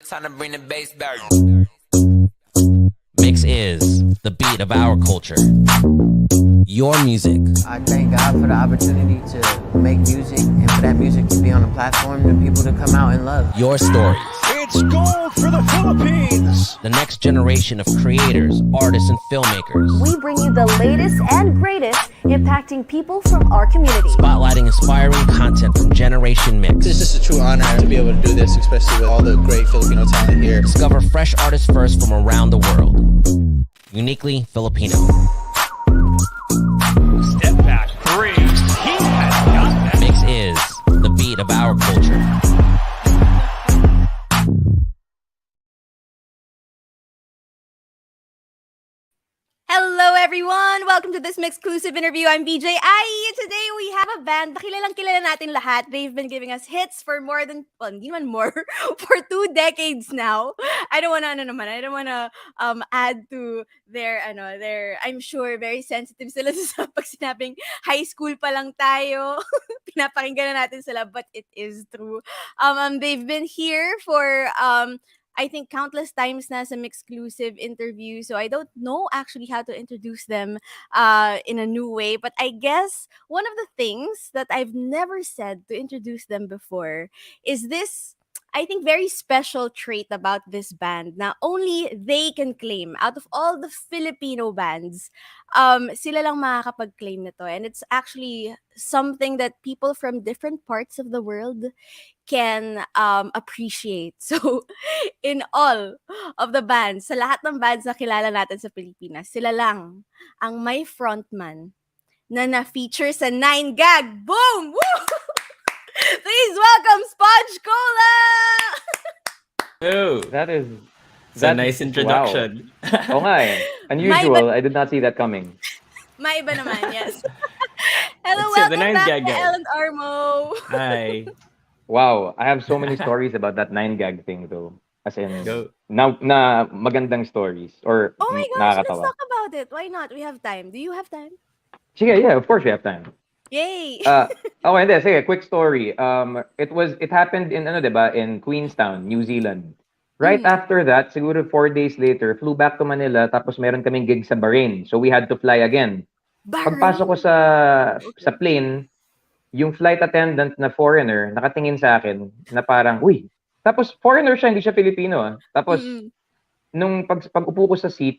Time to bring the bass back. Mix is the beat of our culture. Your music. I thank God for the opportunity to make music and for that music to be on a platform for people to come out and love. Your stories. It's gold for the Philippines. The next generation of creators, artists, and filmmakers. We bring you the latest and greatest impacting people from our community. Spotlighting inspiring content from Generation Mix. It's just a true honor to be able to do this, especially with all the great Filipino talent here. Discover fresh artists first from around the world. Uniquely Filipino. Step back three. He has got that. Mix is the beat of our culture. Hello everyone! Welcome to this MYXclusive interview. I'm BJ Ai. Today we have a band na kilala natin lahat. They've been giving us hits for more than, well, hindi naman more, for 2 decades now. I don't wanna add to their, I'm sure very sensitive sila sa pag sinabing high school pa lang tayo. Pinapakinggan na natin sila, but it is true. They've been here for, I think countless times na sa MYXclusive interview. So I don't know actually how to introduce them in a new way. But I guess one of the things that I've never said to introduce them before is this, I think, very special trait about this band na only they can claim. Out of all the Filipino bands, sila lang makakapag-claim nito. And it's actually something that people from different parts of the world can appreciate. So, in all of the bands, sa lahat ng bands na kilala natin sa Pilipinas, sila lang ang may frontman na na-feature sa 9gag. Boom! Woo! Please welcome Sponge Cola! Oh, That's a nice introduction. Wow. nga eh. Unusual. I did not see that coming. May iba naman, yes. Hello, Let's see, the welcome back 9gag to guy. Ellen Armo. Hi. Wow. I have so many stories about that 9gag thing though. As in, Go. na magandang stories. Or Oh my gosh, let's nakakatawa. talk about it. Why not? We have time. Do you have time? Sige, yeah, of course we have time. Yay! Okay, hindi. Sige, quick story. It happened in, diba, in Queenstown, New Zealand. Right after that, siguro 4 days later, flew back to Manila, tapos meron kaming gig sa Bahrain. So we had to fly again. Pagpasok ko sa plane, yung flight attendant na foreigner, nakatingin sa akin, na parang, uy, tapos foreigner siya, hindi siya Filipino. Tapos, nung pag-upo ko sa seat,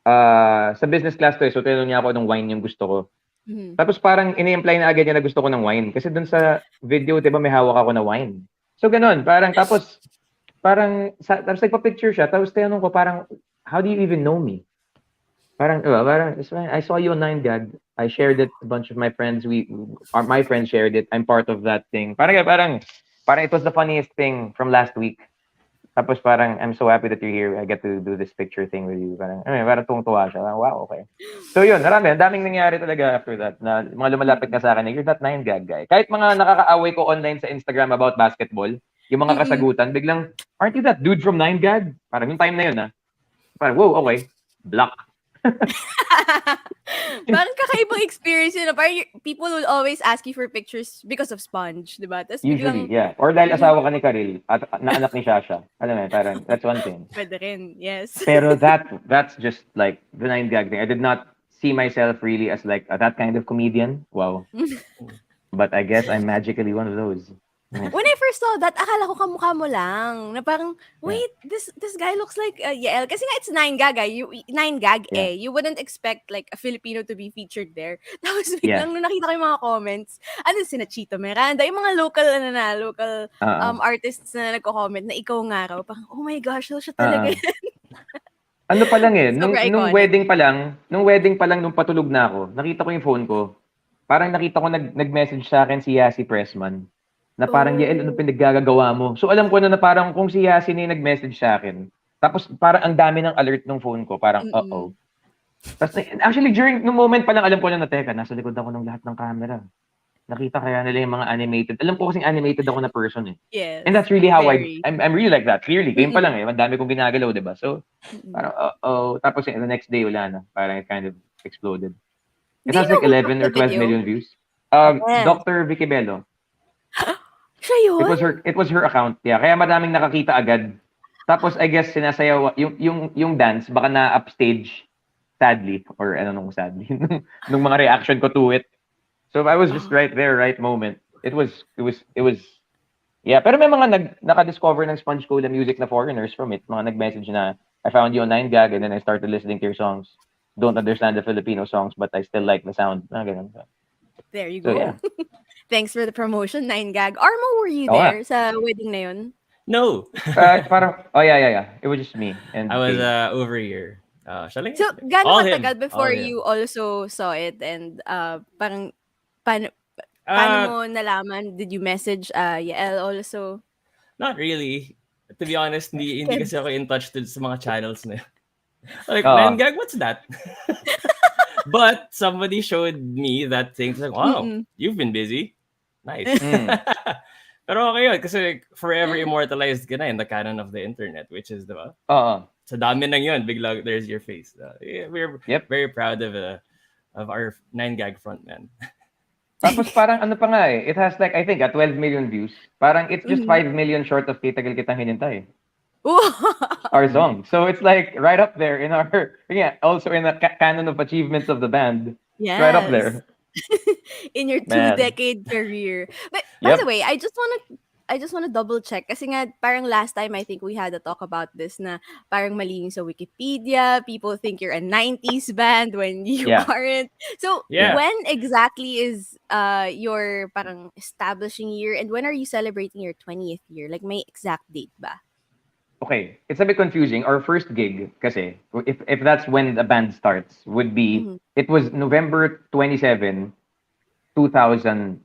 sa business class to, so tinanong niya ako ng wine yung gusto ko. Tapos parang ini-imply na agad niya na gusto ko ng wine. Kasi dun sa video, diba, may hawak ako na wine. So ganun, tapos nagpa-picture siya, tapos tinanong ko parang, how do you even know me? Parang I saw you on 9gag. I shared it, a bunch of my friends, my friends shared it. I'm part of that thing. Parang it was the funniest thing from last week. Tapos parang, I'm so happy that you're here. I get to do this picture thing with you. Parang tuwang-tuwa siya. Wow, okay. So yun, daming nangyari talaga after that. Na mga lumalapit na sa akin, you're that 9gag guy. Kahit mga nakakaaway ko online sa Instagram about basketball, yung mga kasagutan, biglang, aren't you that dude from 9gag? Parang yung time na yun, Parang, whoa, okay. Block. Parang kakaibang experience yun. Parang people will always ask you for pictures because of Sponge, di ba? Usually, yeah. Or dahil asawa ka ni Karil at naanak ni Shasha. Alam mo, parang that's one thing. Pwede rin, yes. Pero that's just like the 9gag thing. I did not see myself really as like that kind of comedian. Wow. But I guess I'm magically one of those. When I first saw that, akala ko kamukha mo lang. Na parang, wait, this guy looks like Yael. Kasi nga it's 9gag, 9gag eh. You wouldn't expect like a Filipino to be featured there. Tapos biglang nung nakita ko yung mga comments, sina Chito Miranda, yung mga local artists na nagko-comment na ikaw nga raw. Parang, oh my gosh, siya talaga yan. Ano pa lang eh, nung iconic. wedding pa lang, nung patulog na ako, nakita ko yung phone ko. Parang nakita ko nag-message sa akin si Yasi Pressman. Na parang, Yael, ano pinaggagawa mo? So alam ko na parang kung si Yasin ay nag-message sa akin, tapos parang ang dami ng alert ng phone ko, parang, uh-oh. Tapos, actually, during nung moment pa lang, alam ko na teka, nasa likod ako ng lahat ng camera. Nakita kaya nila yung mga animated. Alam ko kasing animated ako na person eh. Yes. And that's really how I'm really like that. Clearly, game pa lang eh. Ang dami kong ginagalaw, diba? So, parang, uh-oh. Tapos the next day, wala na. Parang it kind of exploded. It has like 11 or 12 million views. Dr. Vicky Bello. Siya yun? It was her account. Yeah, kaya madaming nakakita agad. Tapos I guess sinasayaw yung dance baka na upstage sadly or ano nung sadly nung mga reaction ko to it. So I was just right there, right moment. It was yeah, pero may mga naka-discover ng Sponge Cola music na foreigners from it. Mga nag-message na I found you on 9gag and then I started listening to your songs. Don't understand the Filipino songs but I still like the sound. Ganun. There you So go. yeah. Thanks for the promotion, 9gag. Armo, were you Oo nga. there sa wedding na yun? No. Parang yeah. It was just me and I was Kay. over here. Shall I? So, gaano All him. katagal before All him. you also saw it and parang paano Uh, mo nalaman? Did you message Yael also? Not really. To be honest, hindi Ked. kasi ako in touch sa mga channels na yun. Like, Oo. 9gag, what's that? But somebody showed me that thing. It's like, wow, you've been busy. Nice. Pero okay yun, kasi forever immortalized ka na in the canon of the internet, which is, diba? Oo. Sa dami ng yun, bigla, there's your face. We're very proud of our 9gag frontman. Tapos parang ano pa nga it has like I think 12 million views. Parang it's just 5 million short of Titagal Kitang Hinintay. Our song. So it's like right up there in our also in the canon of achievements of the band. Yes. Right up there. In your Man. 2-decade career. But by the way, I just want to double check kasi nga parang last time I think we had a talk about this na parang mali yung sa Wikipedia. People think you're a 90s band when you aren't. So when exactly is your parang establishing year and when are you celebrating your 20th year? Like may exact date ba? Okay, it's a bit confusing. Our first gig kasi if that's when the band starts would be it was November 27, 2001.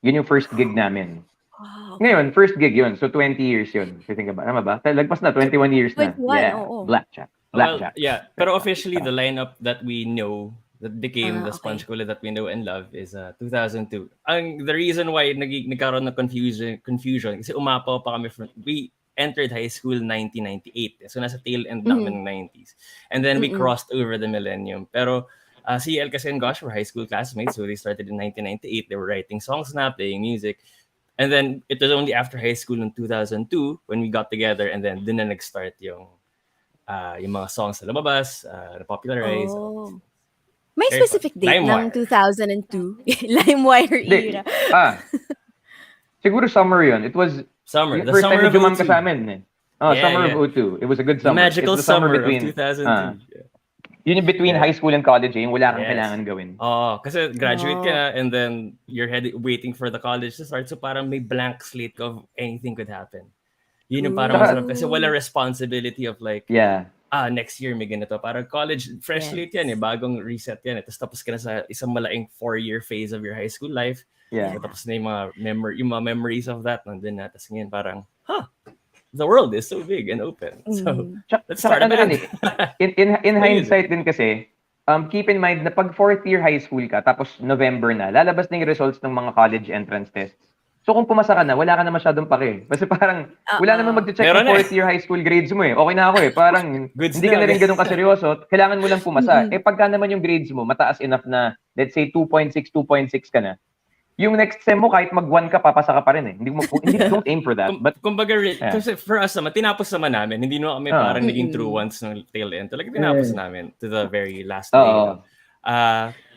Yun yung first gig namin. Wow. Ngayon, first gig yun. So 20 years yun. If you think about it. Tama ba? Lagpas na 21 years na. 21, Yeah. oo. Blackjack. Well, yeah. Pero officially, the lineup that we know that became the okay. Sponge Cola that we know and love is 2002. The reason why nagkaroon ng confusion kasi umapaw pa kami we entered high school 1998. So nasa tail end namin ng 90s. And then we crossed over the millennium. Pero CL kasi and Gosh were high school classmates. So they started in 1998. They were writing songs na, playing music. And then it was only after high school in 2002 when we got together and then dun na nag-start yung mga songs na lumabas, na popularize. Oh. May specific date ng 2002? LimeWire era. Siguro summer yun. It was summer. The The first summer time of yung 02. ka sa amin. Summer of 02. It was a good The summer. magical It's the summer between, of 2002. Yun yung between high school and college. Yung wala kang kailangan gawin. Kasi graduate ka na and then you're waiting for the college to start. So parang may blank slate of anything could happen. Yun yung parang masarap kasi wala responsibility of like, next year may ganito. Parang college, fresh slate yan bagong reset yan Tapos ka na sa isang malaking 4-year phase of your high school life. So, tapos na yung mga memories of that nandun na. Tapos ngayon parang, the world is so big and open. So, let's start a band. In hindsight din kasi, keep in mind na pag 4th year high school ka, tapos November na, lalabas na yung results ng mga college entrance tests. So kung pumasa ka na, wala ka na masyadong pake. Kasi parang, wala naman mag-check ng 4th year high school grades mo Okay na ako Parang, hindi ka na rin ganun kaseryoso. Kailangan mo lang pumasa. Pagka naman yung grades mo, mataas enough na, let's say 2.6 ka na. Yung next sem mo, kahit mag-1 ka, papasa ka pa rin Hindi don't aim for that. But, kumbaga, kasi for us naman, tinapos naman namin. Hindi naman kami parang naging true ones ng tail end. Talaga tinapos namin to the very last day.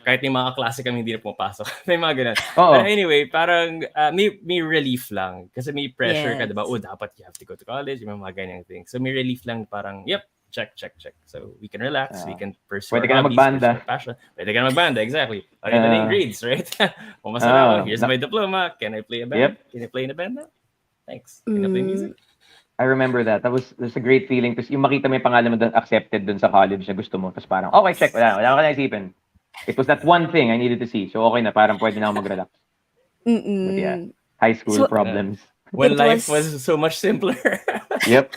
Kahit yung mga klase kami hindi na pumapasok. May mga ganun. But anyway, parang may relief lang. Kasi may pressure ka, diba? Dapat you have to go to college. Yung mga ganyan thing. So may relief lang parang, check. So we can relax. We can pursue pwede ka na magbanda. Passion. Pwede ka na magbanda, exactly. Okay, na yung grades, right? Pumasa na ako. Here's my diploma. Can I play a band? Can I play in a band now? Thanks. Can I play music? I remember that. That was a great feeling. Tapos yung makita mo yung pangalan mo doon, accepted doon sa college na gusto mo. Tapos parang, okay, check. Wala ka na isipin. It was that one thing I needed to see. So okay na, parang pwede na ako mag-relax. But yeah, high school problems. When life was so much simpler. Yep.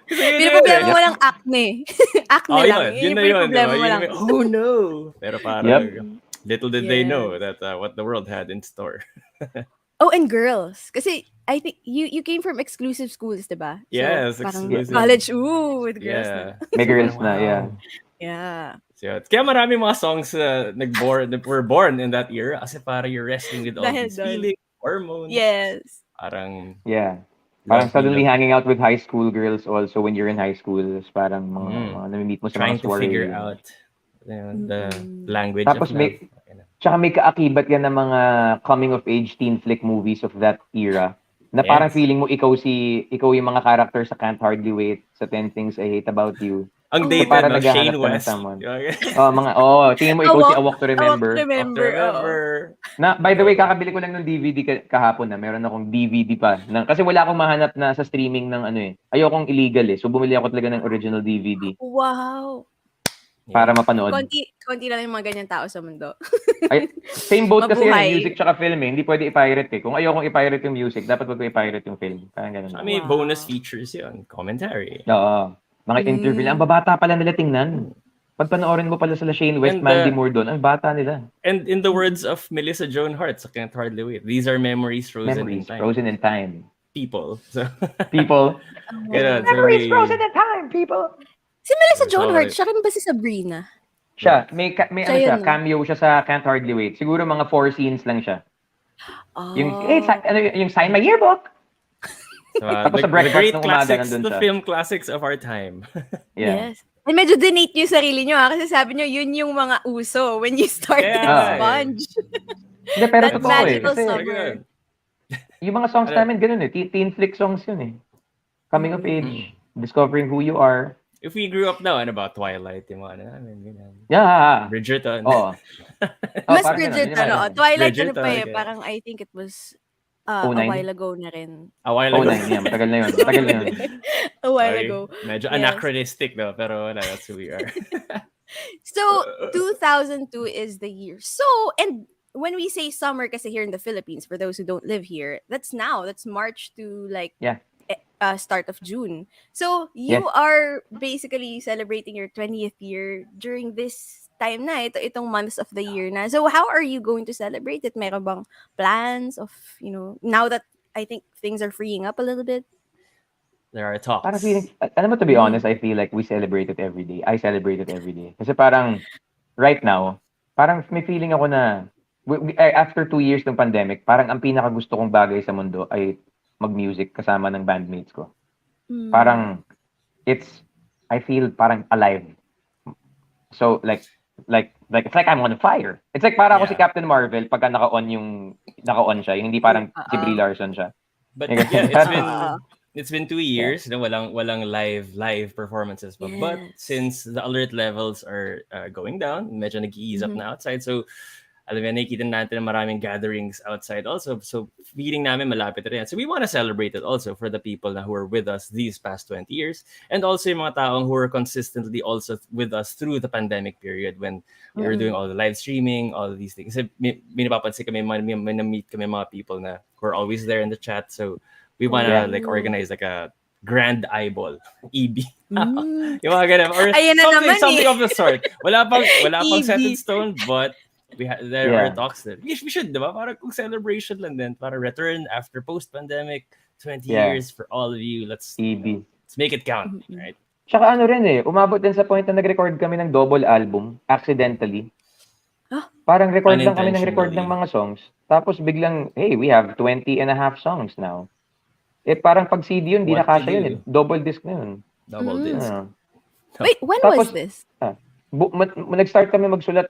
Pero problema mo lang acne. Acne lang. Yun na yun. Problema mo lang. Oh no! Pero parang, little did they know that what the world had in store. And girls. Kasi I think you came from exclusive schools, diba? Yes, so, parang exclusive. college, with girls na. May girls na, Yeah. So, kaya marami mga songs were born in that era kasi parang you're wrestling with all these feelings, hormones. Yes. Parang... Yeah. Parang suddenly love. hanging out with high school girls also when you're in high school. Parang mga nami-meet mo sa Trying mga to soiree. figure out the language Tapos of love. tsaka may kaakibat yan ng mga coming of age teen flick movies of that era. Na parang Yes. feeling mo ikaw yung mga character sa Can't Hardly Wait, sa 10 Things I Hate About You. Ang So dated, parang no? naghahanap Shane ka ng West. someone. Tingin mo ikaw si A Walk to Remember. Walk to Remember. Na, by the way, kakabili ko lang ng DVD kahapon na. Meron akong DVD pa. Kasi wala akong mahanap na sa streaming ng ano eh. Ayokong illegal eh. So bumili ako talaga ng original DVD Wow. para mapanood. Konti lang yung mga ganyan tao sa mundo. Ay, same boat kasi Mabuhay. yung music tsaka film eh. Hindi pwede i-pirate eh. Kung ayokong i-pirate yung music, dapat wag ko i-pirate yung film. Parang ganun. May bonus features yun. Commentary. Oo. Mga interview lang. Ang babata pala nila tingnan. Pag panoorin mo pala sila Shane West, And, Mandy Moore doon, ang bata nila. And in the words of Melissa Joan Hart sa Can't Hardly Wait, these are memories frozen in time. Frozen in time. People. So, People. ganun. Memories frozen in time, people. Si Melissa Joan So, Hart, siya rin ba si Sabrina? Siya, may ano Siya siya, yun, no? cameo siya sa Can't Hardly Wait. Siguro mga 4 scenes lang siya. Yung sign my yearbook. Tapos sa breakfast great nung umaga classics, nandun the siya. film classics of our time. Yeah. Yes. And medyo donate nyo yung sarili nyo kasi sabi nyo, yun yung mga uso when you started Sponge. Hindi, pero That totoo eh. magical Kasi summer. yung mga songs namin, ganun eh. Teen flick songs yun eh. Coming of age, discovering who you are. If we grew up now, ano ba? Twilight, yung mga ano namin, ganyan. Yeah. Bridgerton. Oo. Mas parang Bridgerton, ganun, oo. Twilight, ano Bridgerton, pa eh, okay. parang I think it was a 09? while ago na rin. A while Oh, ago. yeah, matagal na yun. Matagal na yun. A while Sorry. ago. Medyo Yes. anachronistic though, pero wala, that's who we are. So, 2002 is the year. So, and when we say summer kasi here in the Philippines, for those who don't live here, that's now. That's March to like start of June. So, you are basically celebrating your 20th year during this time na, itong months of the year na. So, how are you going to celebrate it? Meron bang plans of, you know, now that I think things are freeing up a little bit? There are talks. Parang feeling, alam mo, to be honest, I feel like we celebrate it every day. I celebrate it every day. Kasi parang, right now, parang may feeling ako na, after 2 years ng pandemic, parang ang pinaka gusto kong bagay sa mundo ay mag-music kasama ng bandmates ko. Parang, I feel parang alive. So, like it's like I'm on fire. It's like para ako si Captain Marvel pagka naka-on siya. Yung hindi parang si Brie Larson siya. But yeah, it's been 2 years, no, walang live performances. But since the alert levels are going down, medyo nag-ease up na outside. So, alam mo, nakikita natin na maraming gatherings outside also. So, feeling namin malapit rin. So, we want to celebrate it also for the people na who are with us these past 20 years. And also yung mga taong who are consistently also with us through the pandemic period when we were doing all the live streaming, all of these things. Kasi may napapansin kami, may na-meet kami mga people na who are always there in the chat. So, we want to like organize like a grand eyeball, EB. Yung mga ganun. Or something of the sort. Wala pang set in stone, but there are talks that we should, diba? Para kung celebration lang din, para return after post-pandemic, 20 years for all of you. Let's make it count, right? Tsaka ano rin eh, umabot din sa point na nag-record kami ng double album, accidentally. Parang record lang kami ng record ng mga songs. Tapos biglang, hey, we have 20 and a half songs now. Parang pag CD yun, di na kasya yun. Double disc na yun. Double disc. Wait, when was this? Nag-start kami magsulat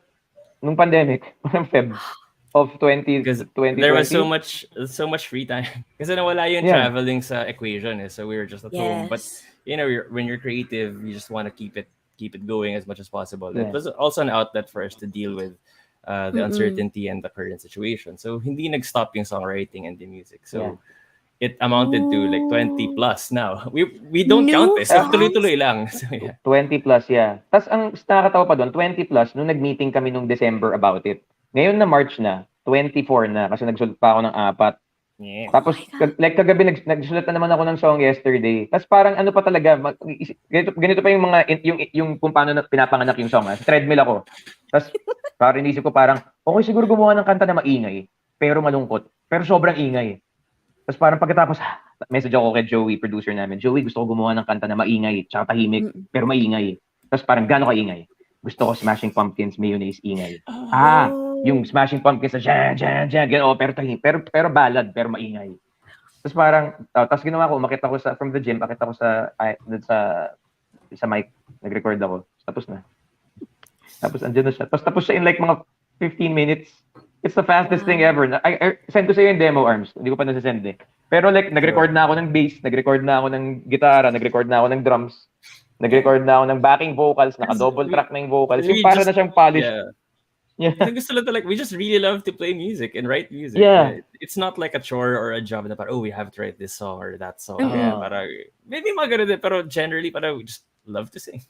nung pandemic, Feb of 2020. There was so much free time. Kasi nawala yung traveling sa equation eh. So we were just at home. But you know, when you're creative, you just want to keep it going as much as possible. It was also an outlet for us to deal with the uncertainty and the current situation. So hindi nag-stop yung songwriting and the music. So it amounted to like 20 plus now. We don't count this. So tuloy-tuloy lang. So, 20 plus, Tapos ang nakakatawa pa doon, 20 plus, nung nag-meeting kami nung December about it. Ngayon na March na, 24 na, kasi nagsulat pa ako ng 4. Tapos, like kagabi, nagsulat na naman ako ng song yesterday. Tapos parang ano pa talaga, ganito pa yung mga, yung kung paano pinapanganak yung song. Treadmill ako. Tapos, parang inisip ko parang, okay siguro gumawa ng kanta na maingay, pero malungkot, pero sobrang ingay. Tapos parang pagkatapos, message ako kay Joey, producer namin. Joey, gusto ko gumawa ng kanta na maingay, tsaka tahimik, pero maingay. Tapos parang gano'n kaingay? Gusto ko Smashing Pumpkins, Mayonnaise, ingay. Yung Smashing Pumpkins na jan, gano'n, pero tahimik. Pero ballad, pero maingay. Tapos parang, tapos ginawa ko, umakit ako from the gym, akit ako dun sa mic, nag-record ako. Tapos na. Tapos andyan na siya. Tapos siya in like mga 15 minutes. It's the fastest thing ever. I send ko sa'yo yung demo, Arms. Hindi ko pa nasasend eh. Pero like, nag-record na ako ng bass, nag-record na ako ng gitara, nag-record na ako ng drums, nag-record na ako ng backing vocals, naka-double track na yung vocals. Yung para na siyang polished. Yeah. Gusto lang talaga, we just really love to play music and write music. Yeah. It's not like a chore or a job na parang, we have to write this song or that song. Mm-hmm. Parang, maybe mga ganun din, pero generally, parang we just love to sing.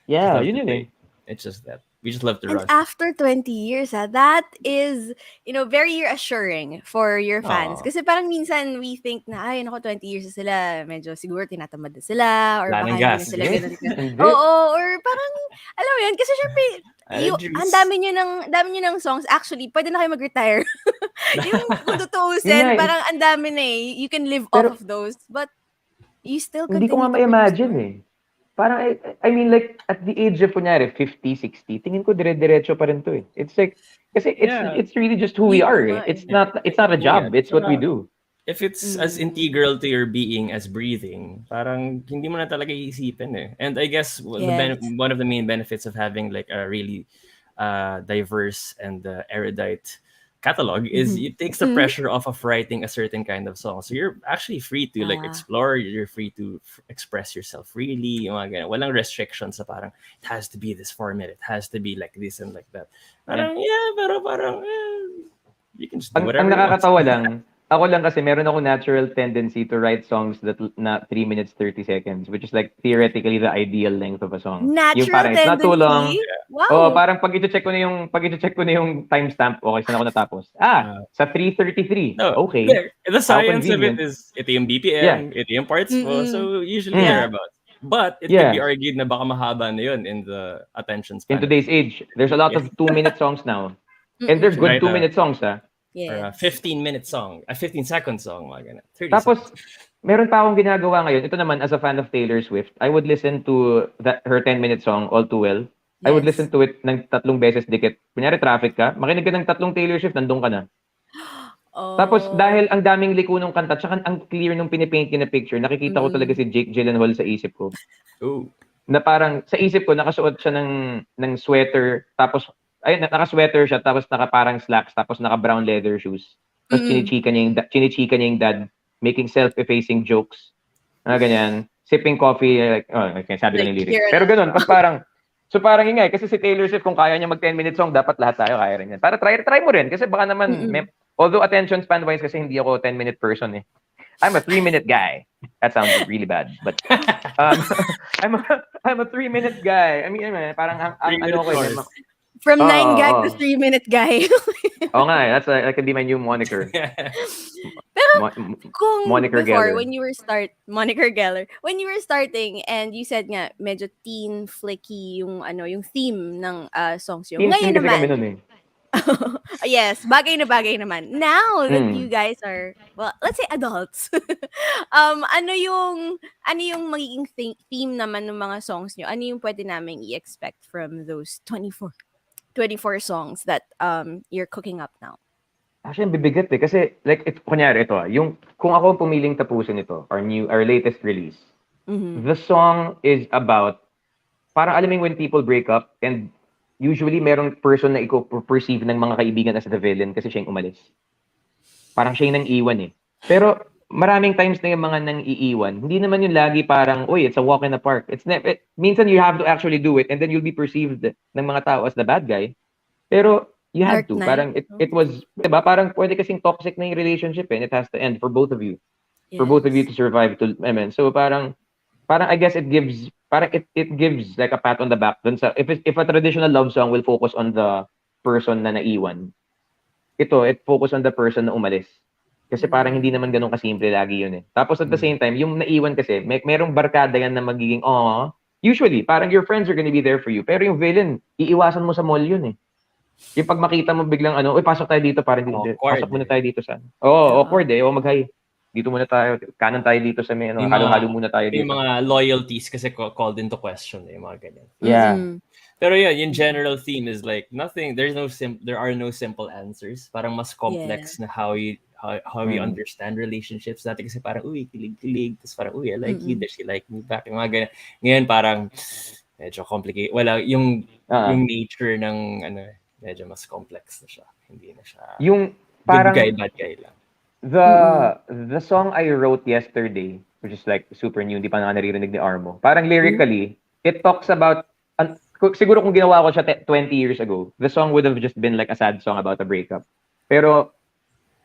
Yeah, yun eh. It's just that. We just love to And rush. after 20 years, that is, very reassuring for your fans. Kasi parang minsan we think na, ay, nako, 20 years na sila, medyo siguro tinatamad na sila, or Wala baka nang hindi na gas. sila Yes. ganun. Oo, or parang, alam mo yun, kasi syempre, ang dami nyo ng songs. Actually, pwede na kayo mag-retire. Yung kung tutuusin, parang ang dami na eh. You can live off of those. But you still Hindi continue ko nga to ma-imagine produce eh. Parang, I mean, like, at the age of, kunyari, 50, 60, tingin ko dire-diretso pa rin to eh. It's like, kasi it's really just who we are eh. It's not a job, it's what we do. If it's as integral to your being as breathing, parang hindi mo na talaga iisipin eh. And I guess one of the main benefits of having like a really diverse and erudite catalog is it takes the pressure off of writing a certain kind of song. So you're actually free to like explore, you're free to express yourself freely, yung mga ganun. Walang restrictions sa parang it has to be this format, it has to be like this and like that. Parang pero parang you can just do whatever. Ang nakakatawa lang, ako lang kasi meron ako natural tendency to write songs that na 3 minutes 30 seconds, which is like theoretically the ideal length of a song. Natural yung parang, it's not too long. Wow. Oh, parang pag i-check ko na yung timestamp, okay, saan ako natapos? Sa 3:33. No, Okay. the science of it convenient. is ito yung BPM, ito yung parts po, so usually thereabouts. But it can be argued na baka mahaba na yun in the attention span. In today's age, there's a lot of 2-minute songs now. And they're good 2-minute songs, Or a 15-minute song, a 15-second song, mga ganun. 30 Tapos, seconds. meron pa akong ginagawa ngayon. Ito naman, as a fan of Taylor Swift, I would listen to her 10-minute song, All Too Well. I would listen to it ng 3 beses dikit. Kunyari, traffic ka, makinig ka ng 3 Taylor Swift, nandun ka na. Tapos, dahil ang daming liko ng kanta, tsaka ang clear nung pinipaint niya na picture, nakikita ko talaga si Jake Gyllenhaal sa isip ko. Ooh. Na parang, sa isip ko, nakasuot siya ng sweater, tapos, naka-sweater siya, tapos naka-parang slacks, tapos naka-brown leather shoes. Tapos chinichika niya yung dad, making self-effacing jokes. Ganyan. Sipping coffee, like, sabi ko ng lyrics. Pero ganun, parang, so parang ingay, kasi si Taylor Swift, kung kaya niya mag 10-minute song, dapat lahat tayo kaya rin yan. Para try mo rin, kasi baka naman, although attention span-wise, kasi hindi ako 10-minute person eh. I'm a 3-minute guy. That sounds really bad, but I'm a 3-minute guy. I mean, parang ano ko eh. From 9 gag to 3-minute guy. Oo nga, that could be my new moniker. Pero kung Moniker before, Geller. Moniker Geller, when you were starting and you said nga, medyo teen flicky yung theme ng songs yun. Ngayon kasi naman. kami nun eh. Yes, bagay naman. Now that you guys are, well, let's say adults. Ano yung magiging theme naman ng mga songs nyo? Ano yung pwede naming i-expect from those 24 songs that you're cooking up now? Actually, ang bibigat eh. Kasi, like, kunyari ito kung ako pumiling tapusin ito, our latest release, the song is about, parang alam mo when people break up, and usually merong person na perceive ng mga kaibigan as the villain kasi siya yung umalis. Parang siya yung nang iwan eh. Pero, maraming times na yung mga nang iiwan, hindi naman yung lagi parang, it's a walk in the park. Minsan you have to actually do it and then you'll be perceived ng mga tao as the bad guy. Pero, you have to. Parang, it was, diba? Parang pwede kasing toxic na yung relationship and it has to end for both of you. Yes. For both of you to survive. So, parang I guess it gives, it gives like a pat on the back. Dun sa, if a traditional love song will focus on the person na naiwan, it focus on the person na umalis. Kasi parang hindi naman ganun kasimple lagi yun eh. Tapos at the same time, yung naiwan kasi, merong barkada yan na magiging, usually, parang your friends are gonna be there for you. Pero yung villain, iiwasan mo sa mall yun eh. Yung pag makita mo biglang, pasok tayo dito, parang pasok muna tayo dito sa, awkward eh, mag-hi. Dito muna tayo, kanan tayo dito sa may, halo-halo muna tayo dito. Yung mga loyalties kasi called into question eh, mga ganyan. Yeah. Pero yung general theme is like nothing, there are no simple answers. Parang mas complex na how how we understand relationships. Dati kasi parang, uy, kilig-kilig. Tapos parang, uy, I like you. Does she like me back? Yung mga ganyan. Ngayon parang, medyo complicated. Wala, yung nature ng, medyo mas complex na siya. Hindi na siya Yung good parang guy, bad guy lang. the song I wrote yesterday, which is like super new, hindi pa nga naririnig ni Armo. Parang lyrically, it talks about siguro kung ginawa ko siya 20 years ago, the song would have just been like a sad song about a breakup. Pero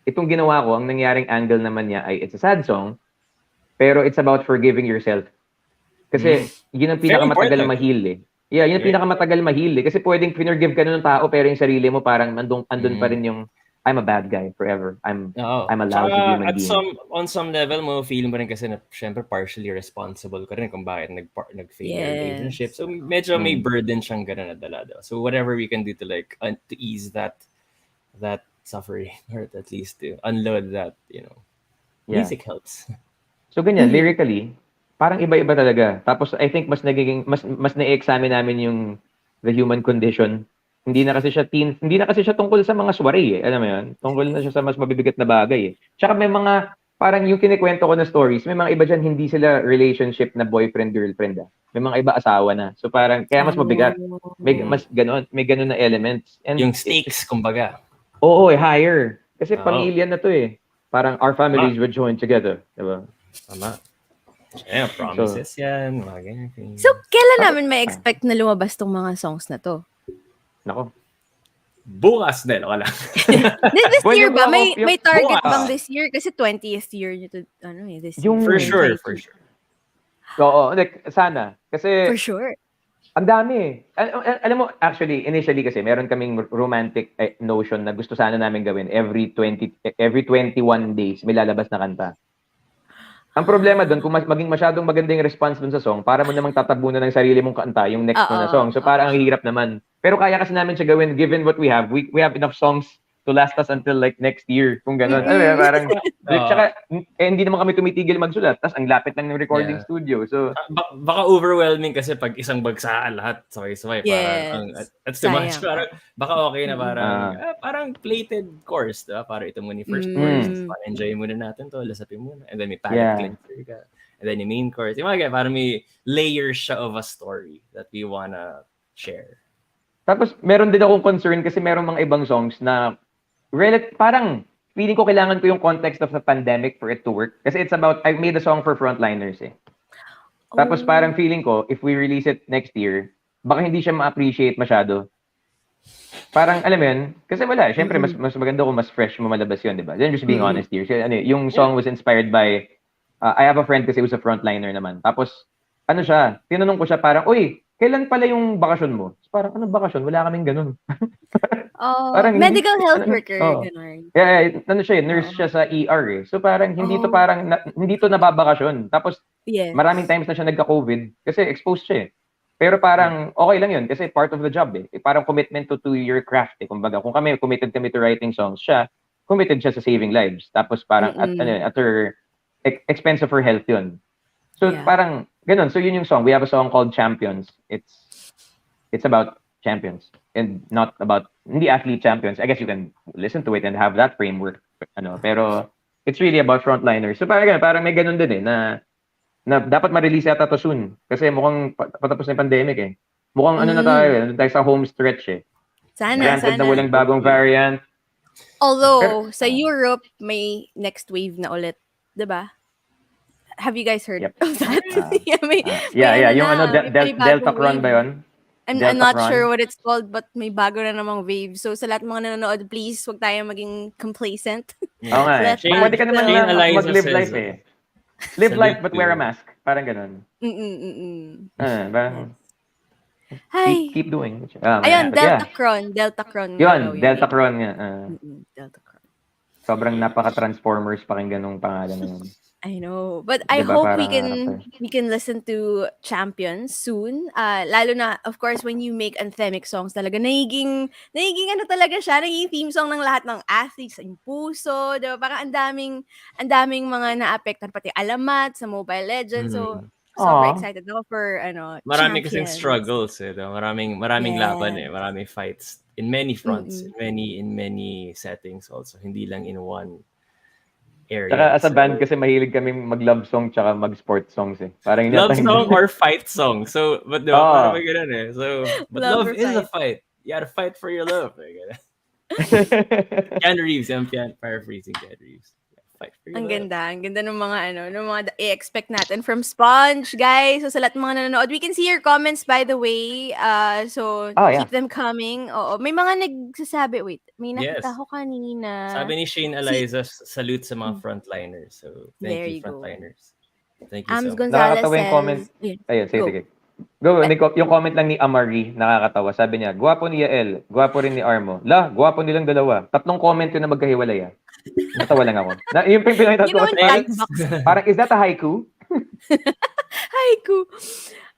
itong ginawa ko, ang nangyaring angle naman niya ay it's a sad song, pero it's about forgiving yourself. Kasi yun ang pinakamatagal ma-heal eh. Yeah, yun ang pinakamatagal ma-heal eh. Kasi pwedeng forgive ka na ng tao, pero yung sarili mo parang andun pa rin yung I'm a bad guy forever. I'm a lousy human being. On some level mo feel mo rin kasi na syempre partially responsible ka rin kung bakit nag-fail yung relationship. So medyo may burden siyang ganun na dala. So whatever we can do to like to ease that suffering, or at least to unload that, music helps. So ganyan, lyrically, parang iba-iba talaga. Tapos I think mas na-examine namin yung the human condition. Hindi na kasi siya tungkol sa mga soiree eh. Alam mo yun? Tungkol na siya sa mas mabibigat na bagay eh. Tsaka may mga, parang yung kinikwento ko na stories, may mga iba dyan, hindi sila relationship na boyfriend-girlfriend ah. May mga iba asawa na. So parang, kaya mas mabigat. May ganun na elements. And yung stakes, kumbaga. Oo, higher. Kasi pamilya na to eh. Parang our families would join together. Diba? Tama. Yeah, promises yan. Mga ganyan. So, kailan namin may expect na lumabas tong mga songs na to? Nako. Bukas din, wala. This year ba? May target bukas. bang this year? Kasi 20th year nyo to, this year. For sure. Oo, like, sana. Kasi, For sure. ang dami eh. Alam mo, actually, initially kasi, meron kaming romantic notion na gusto sana namin gawin every 21 days, may lalabas na kanta. Ang problema doon, kung maging masyadong maganda yung response doon sa song, para mo namang tatabunan ng sarili mong kanta, yung next mo na song. So parang ang hirap naman. Pero kaya kasi namin siya gawin, given what we have. We have enough songs to last us until like next year. Kung gano'n. Parang, tsaka, hindi naman kami tumitigil magsulat. Tapos ang lapit lang ng recording studio. So, baka overwhelming kasi pag isang bagsaan lahat, sabay-sabay. Yes. Parang, that's too much. Parang, baka okay na parang plated course. Diba? Para ito muna yung first course. Enjoy muna natin to. Lasapin muna. And then may palette cleanser ka. And then yung main course. Yung mga parang may layers siya of a story that we wanna share. Tapos, meron din akong concern kasi meron mga ibang songs na parang feeling ko kailangan ko yung context of the pandemic for it to work. Kasi it's about, I made a song for frontliners eh. Tapos parang feeling ko, if we release it next year, baka hindi siya ma-appreciate masyado. Parang, alam mo yun, kasi wala, syempre, mas maganda kung mas fresh mo malabas yun, di ba? Then just being honest here. So, yung song was inspired by, I have a friend kasi who's a frontliner naman. Tapos, tinanong ko siya parang, uy, kailan pala yung bakasyon mo? Parang, anong bakasyon? Wala kaming ganun. Parang medical health worker. Yeah, nurse siya sa ER eh. So parang hindi to nababakasyon. Tapos maraming times na siya nagka-COVID kasi exposed siya eh. Pero parang okay lang yun kasi part of the job eh. Parang commitment to your craft eh. Kumbaga, kung committed kami to writing songs, committed siya sa saving lives. Tapos parang at her expense of her health yun. So parang ganun. So yun yung song. We have a song called Champions. It's about champions and not about hindi athlete champions. I guess you can listen to it and have that framework pero it's really about frontliners. So parang may ganun din eh na dapat ma-release yata to soon kasi mukhang patapos na yung pandemic eh. Mukhang na tayo sa home stretch eh. Granted na walang bagong variant. Although sa Europe may next wave na ulit, 'di ba? Have you guys heard of that? Yung Delta Cron ba yun? I'm not sure what it's called, but may bago na namang wave. So sa lahat mga nanonood, please, wag tayo maging complacent. Oo nga eh. Pwede ka naman mag-live life eh. Live life but wear a mask. Parang ganun. Hi. Keep doing. Ayun, Delta Cron. Yun, Delta Cron nga. Delta Cron. Sobrang napaka-Transformers pakinggan nung pangalan na yun. I know. But I hope we can listen to Champions soon. Lalo na, of course, when you make anthemic songs talaga, nagiging talaga siya, nagiging theme song ng lahat ng athletes, yung puso, diba? Parang ang daming mga naapektan, pati alamat sa Mobile Legends. So, super excited ako for, Marami kasing Champions. struggles eh. Diba? Maraming laban eh. Maraming fights in many fronts, in many settings also. Hindi lang in one area. Tsaka as a So, band kasi mahilig kami mag-love song tsaka mag-sport songs eh. Parang yun love yata song yung... or fight song. So, but diba, Oo. parang may ganun eh. So, but Love love or is a fight. fight. You gotta fight for your love. May ganun. Keanu Reeves, I'm paraphrasing Keanu Reeves. Fight for your Ang love. ganda. Ang ganda ng mga ng mga i-expect natin from Sponge, guys. So sa lahat ng mga nanonood, we can see your comments by the way. So Oh, yeah. keep them coming. Oo, may mga nagsasabi, wait, may Yes. nakita ko kanina. Sabi ni Shane Eliza, salute sa mga frontliners. So, thank There you, you go. frontliners. Thank you Ams so much. Gonzalez Nakakatawa yung comment. says, Ayun, go. sige. Go, yung comment lang ni Amari, nakakatawa. Sabi niya, gwapo ni Yael, gwapo rin ni Armo. Gwapo nilang dalawa. 3 comment yun na magkahiwalay ah. Natawa lang ako. Yung pinakita Yun ko naman parang, chat box. parang, is that a haiku? Haiku.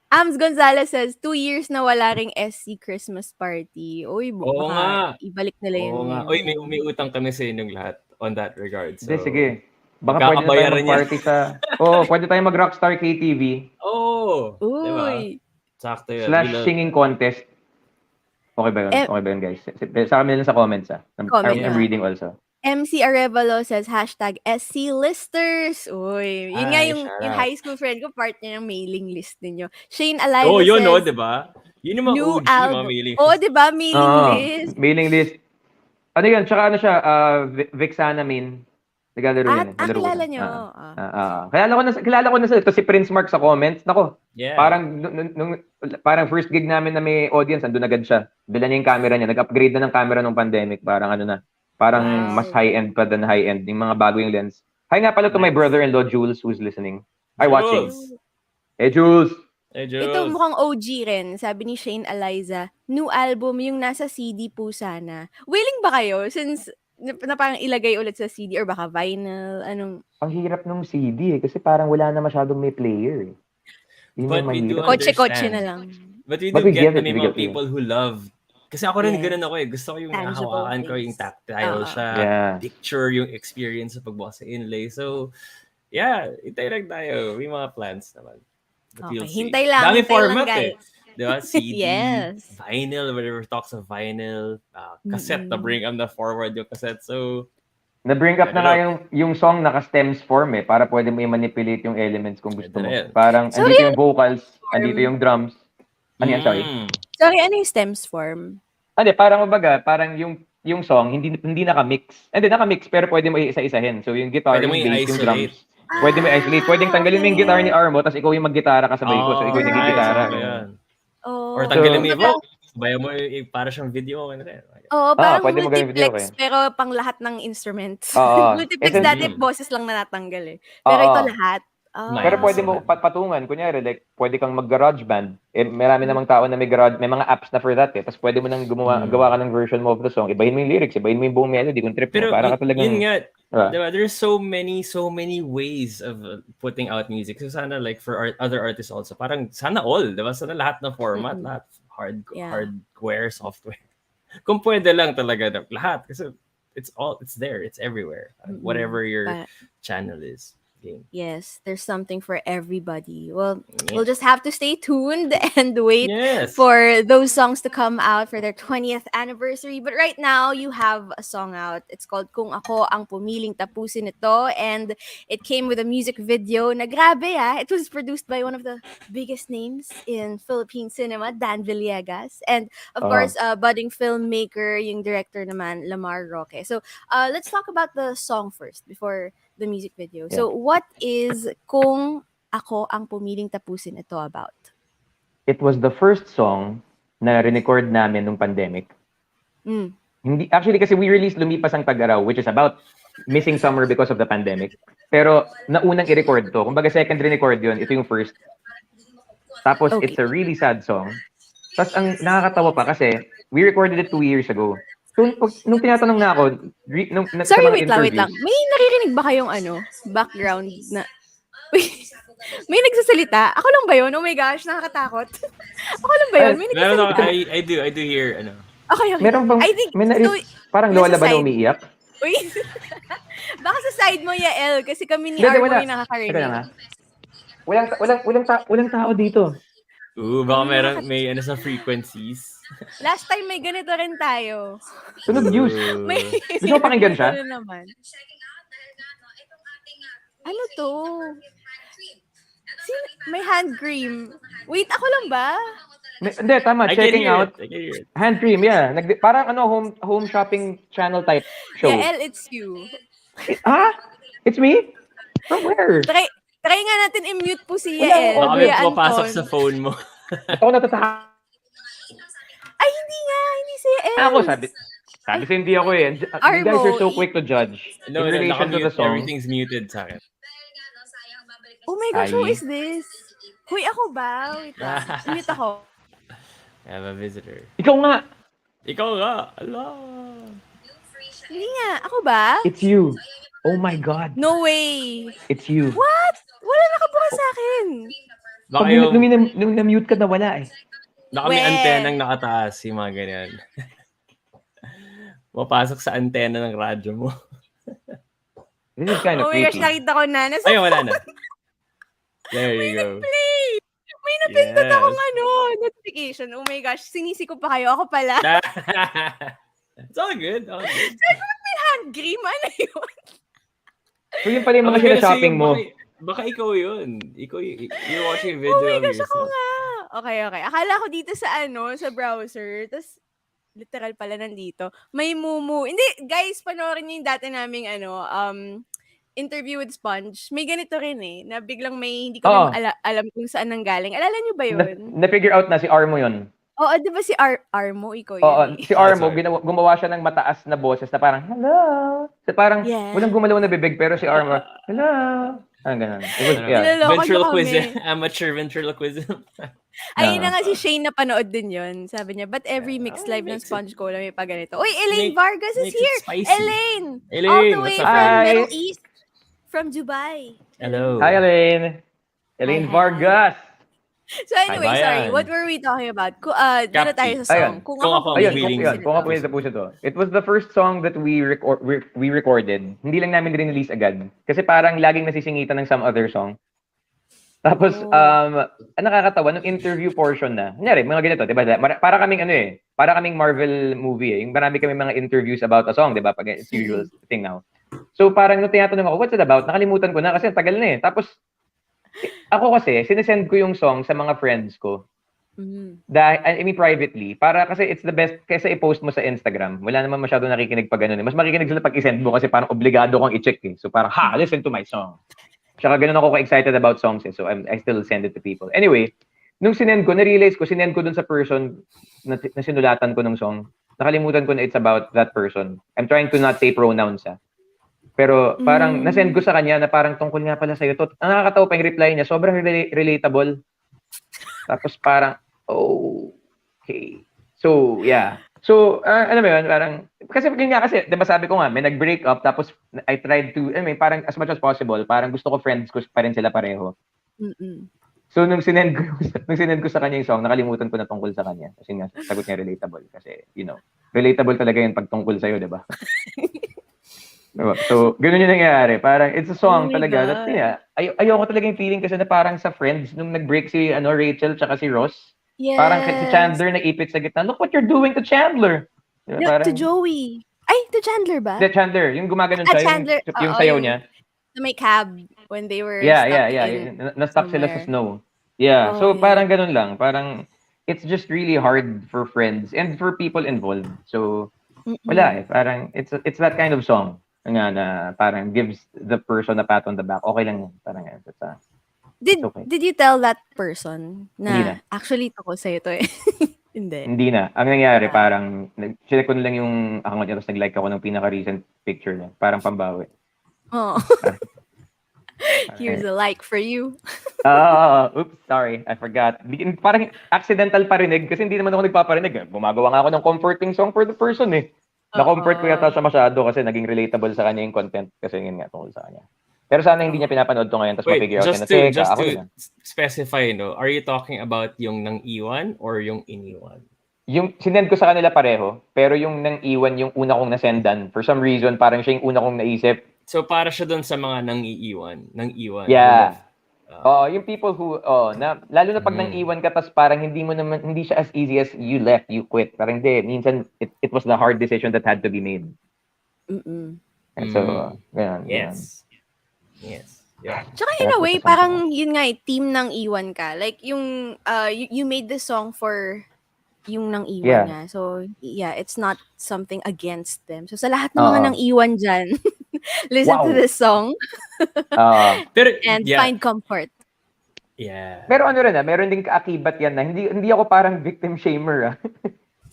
Ams Gonzalez says, 2 years na wala ring SC Christmas party. Uy, Oo baka nga. ibalik nila yun Oo nga. ngayon. Uy, may utang kami sa inyong lahat on that regard. So, Hindi, sige. Baka pwede na tayo magkakabayaran mag-party sa... pwede tayo mag-Rockstar KTV Oh, diba? Uy. Sakto yun. / singing contest. Okay ba yun? Okay ba yun, guys? Sa amin lang sa comments ah. Comment, I'm reading also. MC Arevalo says, hashtag SC Listers. Uy, yun nga yung shout out. high school friend ko, part niya ng mailing list ninyo. Shane Oh, Aliza yun, no, says, diba? Yun yung mga new OG, mga album. mailing. Oh, diba? Mailing Oo, list. mailing list. Ano yan? Tsaka ano siya? Vixanamin. Naglalaro yan. Nalaro ko kilala siya. nyo. Kilala ko na sa ito si Prince Mark sa comments. Nako, Yeah. parang first gig namin na may audience, andun agad siya. Dala niya yung camera niya. Nag-upgrade na ng camera nung pandemic. Parang ano na. Parang Wow. mas high-end pa than high-end. Yung mga bago yung lens. Hi nga pala to my brother-in-law, Jules, who's listening. Ay, watching. Jules. Hey, Jules! Hey, Jules. Ito, mukhang OG rin. Sabi ni Shane Aliza, new album yung nasa CD po sana. Willing ba kayo? Since na parang ilagay ulit sa CD or baka vinyl, anong... Ang hirap nung CD eh, kasi parang wala na masyadong may player eh. Yun But yung we do mahirap. Kotse-kotse na lang. But we But do we get get na it, may we mga get it. people who love. Kasi ako rin Yes. ganun ako eh. Gusto ko yung Tangible nahahawakan ko, things. yung tactile siya. Yeah. Picture yung experience sa pagbukas sa inlay. So, yeah, hintay lang tayo. May mga plans naman. But Okay, you'll see. hintay lang, Dami hintay lang, format guys. eh. Diba? CD, Yes. vinyl, whatever talks of vinyl, cassette na bring up na forward yung cassette. So, Na-bring up na nga yung song naka-stems form eh, para pwede mo i-manipulate yung elements kung gusto mo. Pwede na yan. Parang, So, andito yan- yung vocals, andito yung drums. Ano yan, sorry? Sorry, ano yung stems form? Hindi, parang mabaga, parang yung song, hindi naka-mix. Hindi, naka-mix, pero pwede mo isa-isahin. So, yung guitar, Pwede mo yung bass, yung i-isolate. drums. Pwede mo i-isolate. Pwedeng tanggalin mo yung guitar ni Armo, tapos ikaw yung mag-gitara kasabay ko. So, ikaw yung nag-gitara. Oh, Or tanggalin mo So- yung vote. Sabayan mo para siyang video. Ano rin. Oo, parang pwede mo gawin video multiplex, pero pang lahat ng instruments. Oo. Multiplex Ito- dati, boses lang na natanggal eh. Pero Oo. ito lahat. Ah. Pero pwede mo patungan. Kunyari, like, pwede kang mag-garage band. Eh, marami namang tao na may mga apps na for that eh. Tapos pwede mo nang gawa ka ng version mo of the song. Ibahin mo yung lyrics, ibahin mo yung buong melody kung trip mo. Pero Para ka talagang... yun nga, Diba? diba, there's so many ways of putting out music. So sana like for other artists also, parang sana all, diba? Sana lahat ng format, lahat hardware, software. Kung pwede lang talaga lahat kasi it's there, it's everywhere. Whatever your channel is. Game. Yes, there's something for everybody. Well, we'll just have to stay tuned and wait for those songs to come out for their 20th anniversary. But right now, you have a song out. It's called Kung Ako Ang Pumiling Tapusin Ito, and it came with a music video na grabe It was produced by one of the biggest names in Philippine cinema, Dan Villegas, and of course, budding filmmaker, yung director naman, Lamar Roque. So, let's talk about the song first before the music video. So, what is Kung Ako Ang Pumiling Tapusin Ito about? It was the first song na re-record namin nung pandemic. Hindi, actually, kasi we released Lumipas ang Tag-araw, which is about missing summer because of the pandemic. Pero, naunang i-record to. Kumbaga, second re-record yun. Ito yung first. Tapos, it's a really sad song. Tapos, ang nakakatawa pa kasi, we recorded it 2 years ago. So, nung tinatanong na ako, Sorry, wait lang. May naririnig ba kayong background na... May nagsasalita? Ako lang ba yun? Oh my gosh, nakakatakot. Ako lang ba yun? May nagsasalita? No, I do hear, Okay. Meron bang, I think, parang lola ba na umiiyak? Uy, baka sa side mo, Yael, kasi kami ni Hindi, Armo wala. yung nakakarinig. Teka lang ha. Walang tao dito. Baka may sa frequencies. Last time may ganito rin tayo. Tunog news. May Gusto mo pakinggan siya? Ano naman. Ano to? May hand cream. Wait, ako lang ba? Hindi, tama. I can Checking hear out. it. I can hear it. Hand cream, yeah. Parang home shopping channel type show. Yeah, Elle, it's you. It's me? From where? Try nga natin i-mute po si Wala Elle. akong Baka Kuya may pumapasok Anton. sa phone mo. Ba't ako natataha? Ay, hindi nga. Hindi si Elle. Ako, sabi sa hindi ako eh. You guys are so quick to judge No, in relation to the nakamute. song. Everything's muted sa akin. Oh my gosh, who Ay. is this? Huy, ako ba? Wait lang. Mute ako. I have a visitor. Ikaw nga. Ikaw nga. Ala. Hindi nga. Ako ba? It's you. Oh my God. No way. It's you. What? Wala nakabuka sa akin. Baka Pag yung, nung na-mute ka na wala eh. baka may We. antenang nakataas, yung mga ganyan. Mapasok sa antena ng radyo mo. This is kind of Oh my gosh, creepy. nakita ko na. Nasa Ayun, wala na. There you go. play. May napindot Yes. akong notification. Oh my gosh, sinisi ko pa kayo. Ako pala. It's all good. All good. May hand cream. Ano yun? So yun pala yung mga Baka kasi sina-shopping mo. Baka ikaw yun. You're watching a video Oh my of gosh, ako yourself. nga. Okay. Akala ko dito sa browser. Tapos, literal pala nandito. May mumu. Hindi, guys, panoorin niyo yung dati naming interview with Sponge. May ganito rin eh, na biglang may hindi ko alam kung saan nanggaling. Alala niyo ba yun? Na-figure out na si Armo yun. Oo, di ba si Armo, ikaw Oo, yun eh. si Armo, sorry. gumawa siya ng mataas na boses na parang, hello. So parang, Yeah. walang gumalaw na bibig, pero si Armo, hello. Parang ganun. It was, yeah. Niloloko niyo Ventriloquism. kami. Amateur ventriloquism. Ayun na nga si Shane na panood din yun. Sabi niya, but every mixed live ng Sponge Cola may pa ganito. Uy, Elaine Vargas is makes it here! spicy. Elaine! Elaine, All the way what's up? from Hi. Middle East. From Dubai. Hello. Hi, Elaine. Elaine Hi. Vargas. So anyway, Hi, sorry. bayan. What were we talking about? Dito tayo sa song. Ayun. Kung Kung ako ako Ayun, willing kung ako pwede tapusin to. It was the first song that we recorded. Hindi lang namin rin-release agad. Kasi parang laging nasisingitan ng some other song. Tapos, ang nakakatawa, nung interview portion na, kunyari, mga ganito, di ba? Para kaming para kaming Marvel movie eh. Yung marami kami mga interviews about a song, di ba? Pag it's usual thing now. So parang nung tinatanong ako, what's it about? Nakalimutan ko na kasi tagal na eh. Tapos, ako kasi, sinesend ko yung song sa mga friends ko. I mean, privately. Para kasi it's the best, kaysa i-post mo sa Instagram. Wala naman masyado nakikinig pag ganun eh. Mas makikinig sila pag i-send mo kasi parang obligado kang i-check eh. So parang, listen to my song. Tsaka ganun ako ka-excited about songs eh. So I still send it to people. Anyway, nung sinend ko, na-realize ko, sinend ko dun sa person na sinulatan ko ng song. Nakalimutan ko na it's about that person. I'm trying to not say pronouns Pero parang nasend ko sa kanya na parang tungkol nga pala sa'yo to. Ang nakakatawa pa yung reply niya, sobrang relatable. Tapos parang, okay. So, yeah. So, ano ba yun, parang, kasi yun nga kasi, di ba sabi ko nga, may nag-break up, tapos I tried to, parang as much as possible, parang gusto ko friends ko pa rin sila pareho. So, nung sinend ko sa kanya yung song, nakalimutan ko na tungkol sa kanya. Kasi nga, sagot niya relatable. Kasi, relatable talaga yun pag tungkol sa'yo, di ba? Diba? So, ganun yung nangyayari. Parang, it's a song talaga. That, ayoko talaga yung feeling kasi na parang sa Friends, nung nag-break si Rachel tsaka si Ross, Yes. parang si Chandler naipit sa gitna. Look what you're doing to Chandler! Diba? No, Parang, to Joey. Ay, to Chandler ba? the Chandler, yung gumaganon siya, Chandler. yung sayaw niya. Na may cab when they were Yeah. in Na-stuck sila sa somewhere. snow. Yeah. Oh, So, yeah. parang ganun lang. Parang, it's just really hard for friends and for people involved. So, wala eh. Parang, it's that kind of song na parang gives the person a pat on the back. Okay lang yan. Parang, okay. Did you tell that person Hindi na. na actually tungkol sa'yo to eh? Hindi. Hindi na. Ang nangyari, parang, check ko na lang yung account niya, tapos nag-like ako ng pinaka-recent picture niya. Parang pambawi. Oh. Here's a like for you. Oops, sorry. I forgot. Parang accidental parinig kasi hindi naman ako nagpaparinig. Gumagawa nga ako ng comforting song for the person eh. Na-comfort ko yata siya masyado kasi naging relatable sa kanya yung content kasi yun nga tungkol sa kanya. Pero sana hindi niya pinapanood to ngayon tapos Wait, mapigil out just niya na, to ako din. specify, are you talking about yung nang iwan or yung iniwan? Yung sinend ko sa kanila pareho, pero yung nang iwan yung una kong nasendan. For some reason, parang siya yung una kong naisip. So para siya doon sa mga nang iwan. Yeah. Yung people who, lalo na pag nang iwan ka, tas parang hindi siya as easy as you left, you quit. Parang hindi, minsan, it was the hard decision that had to be made. And so, ganyan. Yes. Yeah. Tsaka in a way, parang yun nga team ng iwan ka. Like yung you made the song for yung nang iwan nga. So yeah, it's not something against them. So sa lahat ng mga nang iwan dyan, listen to this song Pero and yeah. find comfort. Yeah. Pero ano rin meron ding kaakibat yan na hindi ako parang victim shamer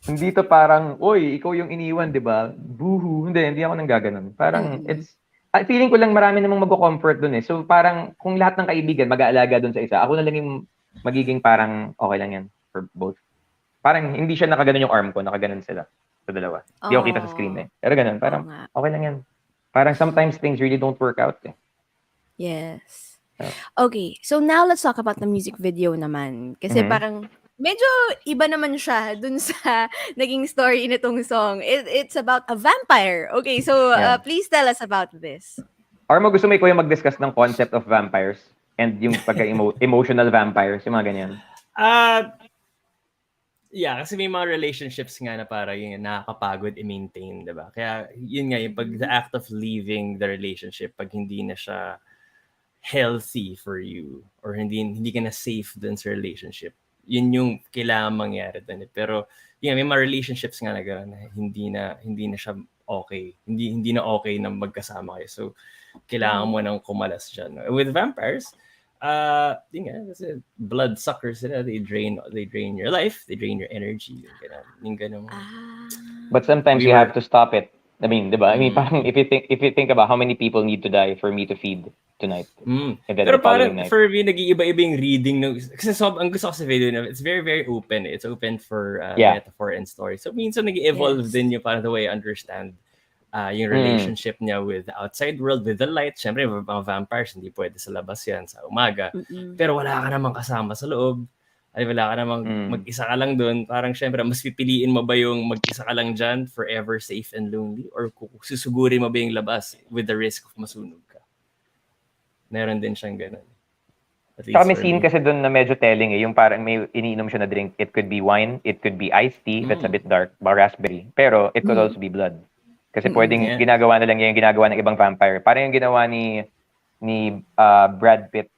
Hindi to parang, oy, ikaw yung iniwan, di ba? Boohoo. Hindi ako nang gaganon. Parang, feeling ko lang marami namang magko-comfort dun eh. So parang, kung lahat ng kaibigan mag-aalaga dun sa isa, ako na lang yung magiging parang, okay lang yan for both. Parang, hindi siya nakaganon yung arm ko, nakaganon sila sa dalawa. Hindi ako kita sa screen eh. Pero ganun, parang, okay lang yan. Parang sometimes things really don't work out eh. Yes. Okay, so now let's talk about the music video naman. Kasi parang, medyo iba naman siya dun sa naging story nitong song. It's about a vampire. Okay, so please tell us about this. Or gusto mo ikaw yung mag-discuss ng concept of vampires and yung pagka-emotional vampires, yung mga ganyan? Yeah, kasi may mga relationships nga na parang yung nakakapagod i-maintain, diba? Kaya yun nga, yung pag the act of leaving the relationship, pag hindi na siya healthy for you or hindi ka na safe dun sa relationship, yun yung kailangan mangyari dun. Pero may mga relationships nga na gano'n na hindi na siya okay. Hindi na okay na magkasama kayo. So, kailangan mo nang kumalas dyan. With vampires, kasi blood suckers sila. They drain your life. They drain your energy. Yung ganun. But sometimes you have to stop it. I mean, diba? I mean, parang if you think about how many people need to die for me to feed tonight. And then pero the following parang night. for me, nag-iiba-iba yung reading. Kasi ang gusto ko sa video na, it's very, very open. It's open for metaphor and story. So, minsan nag-evolve din yung parang the way I understand yung relationship niya with the outside world, with the light. Siyempre, mga vampires, hindi pwede sa labas yan sa umaga. Pero wala ka namang kasama sa loob. Ay, wala ka namang mag-isa ka lang doon. Parang siyempre, mas pipiliin mo ba yung mag-isa ka lang dyan, forever safe and lonely? Or susugurin mo ba yung labas with the risk of masunog ka? Meron din siyang ganun. Saka may scene kasi doon na medyo telling yung parang may iniinom siya na drink. It could be wine, it could be iced tea, that's a bit dark, raspberry. Pero it could also be blood. Kasi pwedeng ginagawa na lang yung ginagawa ng ibang vampire. Parang yung ginawa ni Brad Pitt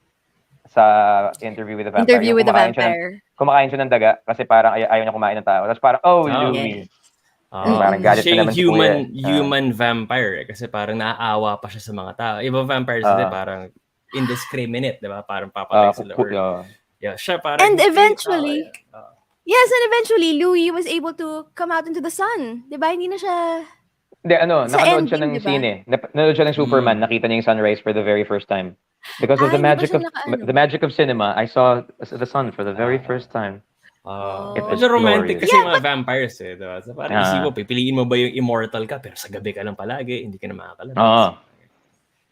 sa Interview with the Vampire. Interview with the Vampire. Kumakain siya ng daga kasi parang ayaw niya kumain ng tao. Tapos parang, Louis. Parang galit siya na naman yung human vampire kasi parang naaawa pa siya sa mga tao. Ibang vampires parang indiscriminate, di ba? Parang papatay sila. Siya parang... And eventually, yes, and eventually, Louis was able to come out into the sun. Di ba? Hindi na siya... nakanood siya ng scene eh. Nanood siya ng Superman, nakita niya yung sunrise for the very first time. Because of the magic of cinema, I saw the sun for the very first time. Medyo romantic kasi mga vampires eh. Diba? So parang isip mo, pipiliin mo ba yung immortal ka pero sa gabi ka lang palagi, hindi ka na makakalabas.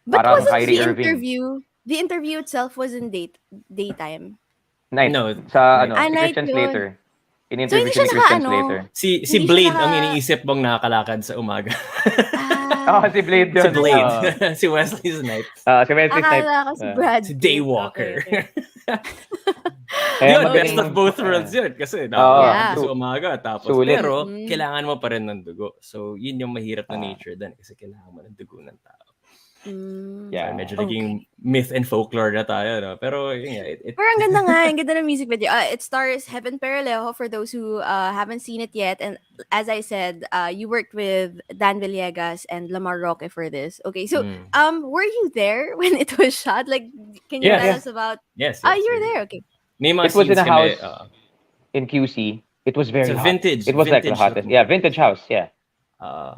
But wasn't the interview itself was in daytime? Night. No. Sa night Christian yun. Slater. In-interview siya ni Christian Slater. Si Blade ang iniisip mong nakakalakad sa umaga. Si Blade yun. Si Blade. Si Wesley Snipes. Si Wesley Snipes. Akala ko si Brad. Si Daywalker. Okay. Yun, best of both worlds yun. Kasi nakakalakan sa umaga. Tapos, pero kailangan mo pa rin ng dugo. So, yun yung mahirap na nature din. Kasi kailangan mo ng dugo ng tao. Medyo naging myth and folklore na tayo, no? Pero pero ang ganda nga, ang ganda ng music video. It stars Heaven Perelejo for those who haven't seen it yet. And as I said, you worked with Dan Villegas and Lamar Roque for this. Okay, so were you there when it was shot? Like, can you tell us about? Yes. You were there. Okay. It was in a house in QC. It was very hot. Vintage. It was like the hottest. Yeah, vintage house. Yeah.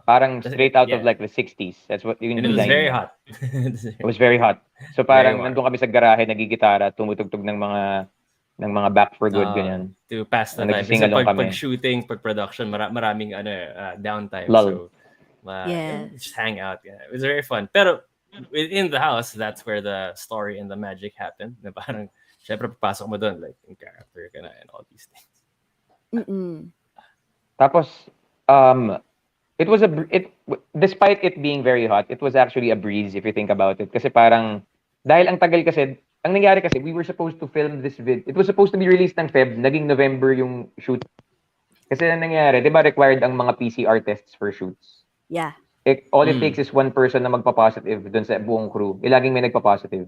Parang straight out of like the 60s. That's what yung design. It was very hot. It was very hot. So parang nandun kami sa garahe, nagigitara, tumutugtog ng mga back for good ganyan. To pass the time. Kasi pag shooting, pag production, maraming downtime. Lull. So just hang out. Yeah. It was very fun. Pero within the house, that's where the story and the magic happened. Na parang syempre papasok mo doon like in character ka na and all these things. Tapos it was despite it being very hot, it was actually a breeze if you think about it. Kasi parang, dahil ang tagal kasi, ang nangyari kasi, we were supposed to film this video. It was supposed to be released ng Feb, naging November yung shoot. Kasi ang nangyari, di ba required ang mga PCR tests for shoots? Yeah. All it takes is one person na magpa-positive dun sa buong crew. Laging may nagpa-positive.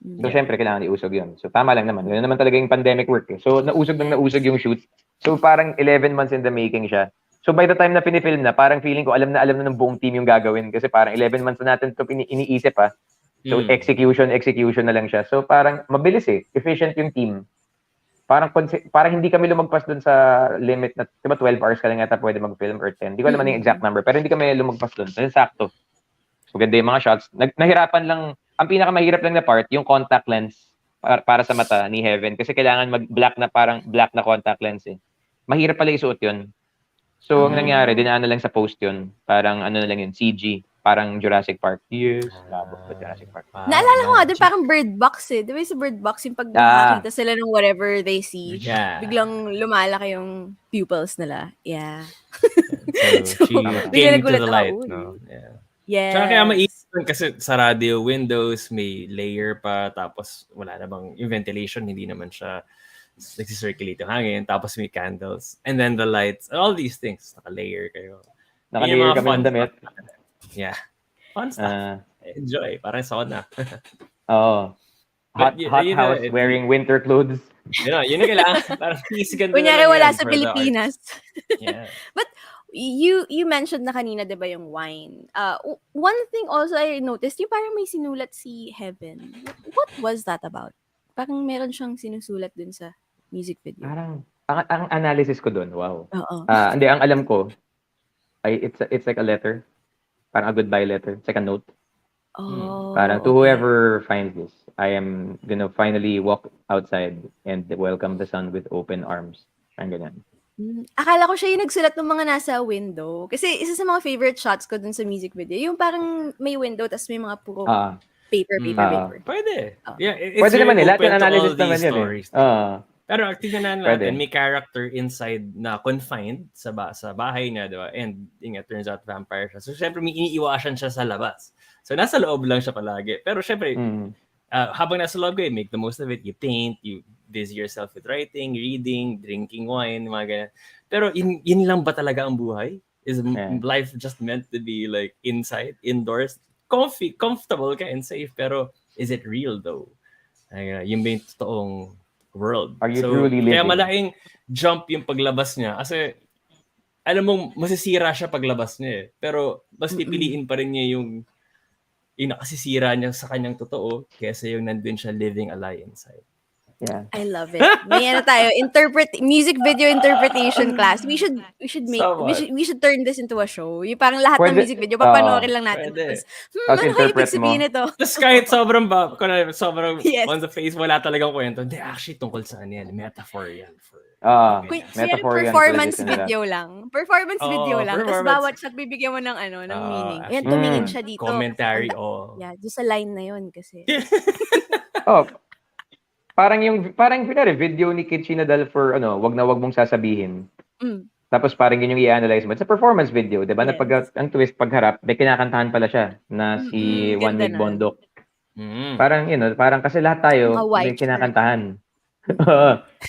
So, syempre, kailangan iusog yun. So, tama lang naman. Yun naman talaga yung pandemic work eh. So, nausog yung shoot. So, parang 11 months in the making siya. So, by the time na pinifilm na, parang feeling ko alam na ng buong team yung gagawin. Kasi parang 11 months na natin ito iniisip ha. So, execution na lang siya. So, parang mabilis eh. Efficient yung team. Parang hindi kami lumagpas dun sa limit na, diba 12 hours ka lang yata pwede mag-film or 10. Hindi ko alam yung exact number, pero hindi kami lumagpas dun. So, sakto. So, ganda yung mga shots. Nahirapan lang, ang pinakamahirap lang na part, yung contact lens para sa mata ni Heaven. Kasi kailangan mag-black na parang black na contact lens eh. Mahirap pala isuot yun. So, ang nangyari, dinaan na lang sa post yun. Parang ano na lang yun, CG. Parang Jurassic Park. Yes, labo sa Jurassic Park. Naalala ko nga doon, parang bird box eh. Di ba sa bird box, yung pag nakakita sila ng whatever they see, biglang lumalaki yung pupils nila. Yeah. So she came to the light. No? Yeah. Yes. Tsaka kaya maiisip kasi sa radio windows, may layer pa, tapos wala namang yung ventilation, hindi naman siya nagsisirculate yung hangin, tapos may candles, and then the lights, all these things, naka-layer kayo. Naka-layer kami ng damit. Yeah. Fun stuff. Enjoy. Parang sauna. Oo. Hot house wearing winter clothes. Yun na kailangan. Parang isigan kunyari wala sa Pilipinas. Yeah. But you mentioned na kanina, di ba, yung wine. One thing also I noticed, yung parang may sinulat si Heaven. What was that about? Parang meron siyang sinusulat dun sa music video. Parang, ang analysis ko dun, wow. Oo. Hindi, ang alam ko, it's like a letter. Parang a goodbye letter. It's like a note. Oh. Parang to whoever finds this, I am gonna finally walk outside and welcome the sun with open arms. Parang ganyan. Akala ko siya yung nagsulat ng mga nasa window. Kasi isa sa mga favorite shots ko dun sa music video, yung parang may window tas may mga puro paper. Pwede. Yeah, pwede naman eh. Lahat yung analysis naman yun eh. Pero tingnan natin, may character inside na confined sa bahay niya, di ba? And turns out vampire siya. So, syempre, may iniiwasan siya sa labas. So, nasa loob lang siya palagi. Pero, syempre, habang nasa loob kayo, make the most of it. You paint, you busy yourself with writing, reading, drinking wine, mga ganyan. Pero, yun lang ba talaga ang buhay? Is life just meant to be like inside, indoors? Comfortable ka and safe, pero is it real though? Yun ba yung totoong world? Are you truly living? Kaya malaking jump yung paglabas niya. Kasi, alam mo, masisira siya paglabas niya eh. Pero, mas pipiliin pa rin niya yung nakasisira niya sa kanyang totoo kaysa yung nandun siya living a lie inside. Yeah. I love it. May tayo, music video interpretation class. We should turn this into a show. Yung parang lahat ng music video, papanoorin lang natin. Tapos, ano kayo ibig sabihin nito? Tapos kahit sobrang on the face, wala talagang kwento. Hindi, actually, tungkol sa yan. Metaphor yan. Performance video lang. Performance video lang. Tapos bawat shot bibigyan mo ng meaning. Ayan, tumingin siya dito. Commentary, Yeah, doon sa line na yun kasi. Parang pinari video ni Kitchi Nadal for wag na wag mong sasabihin. Tapos parang yun yung i-analyze mo. It's a performance video, 'di ba? Na ang twist pagharap, may kinakantahan pala siya na si One Week Bondok. Parang parang kasi lahat tayo may kinakantahan.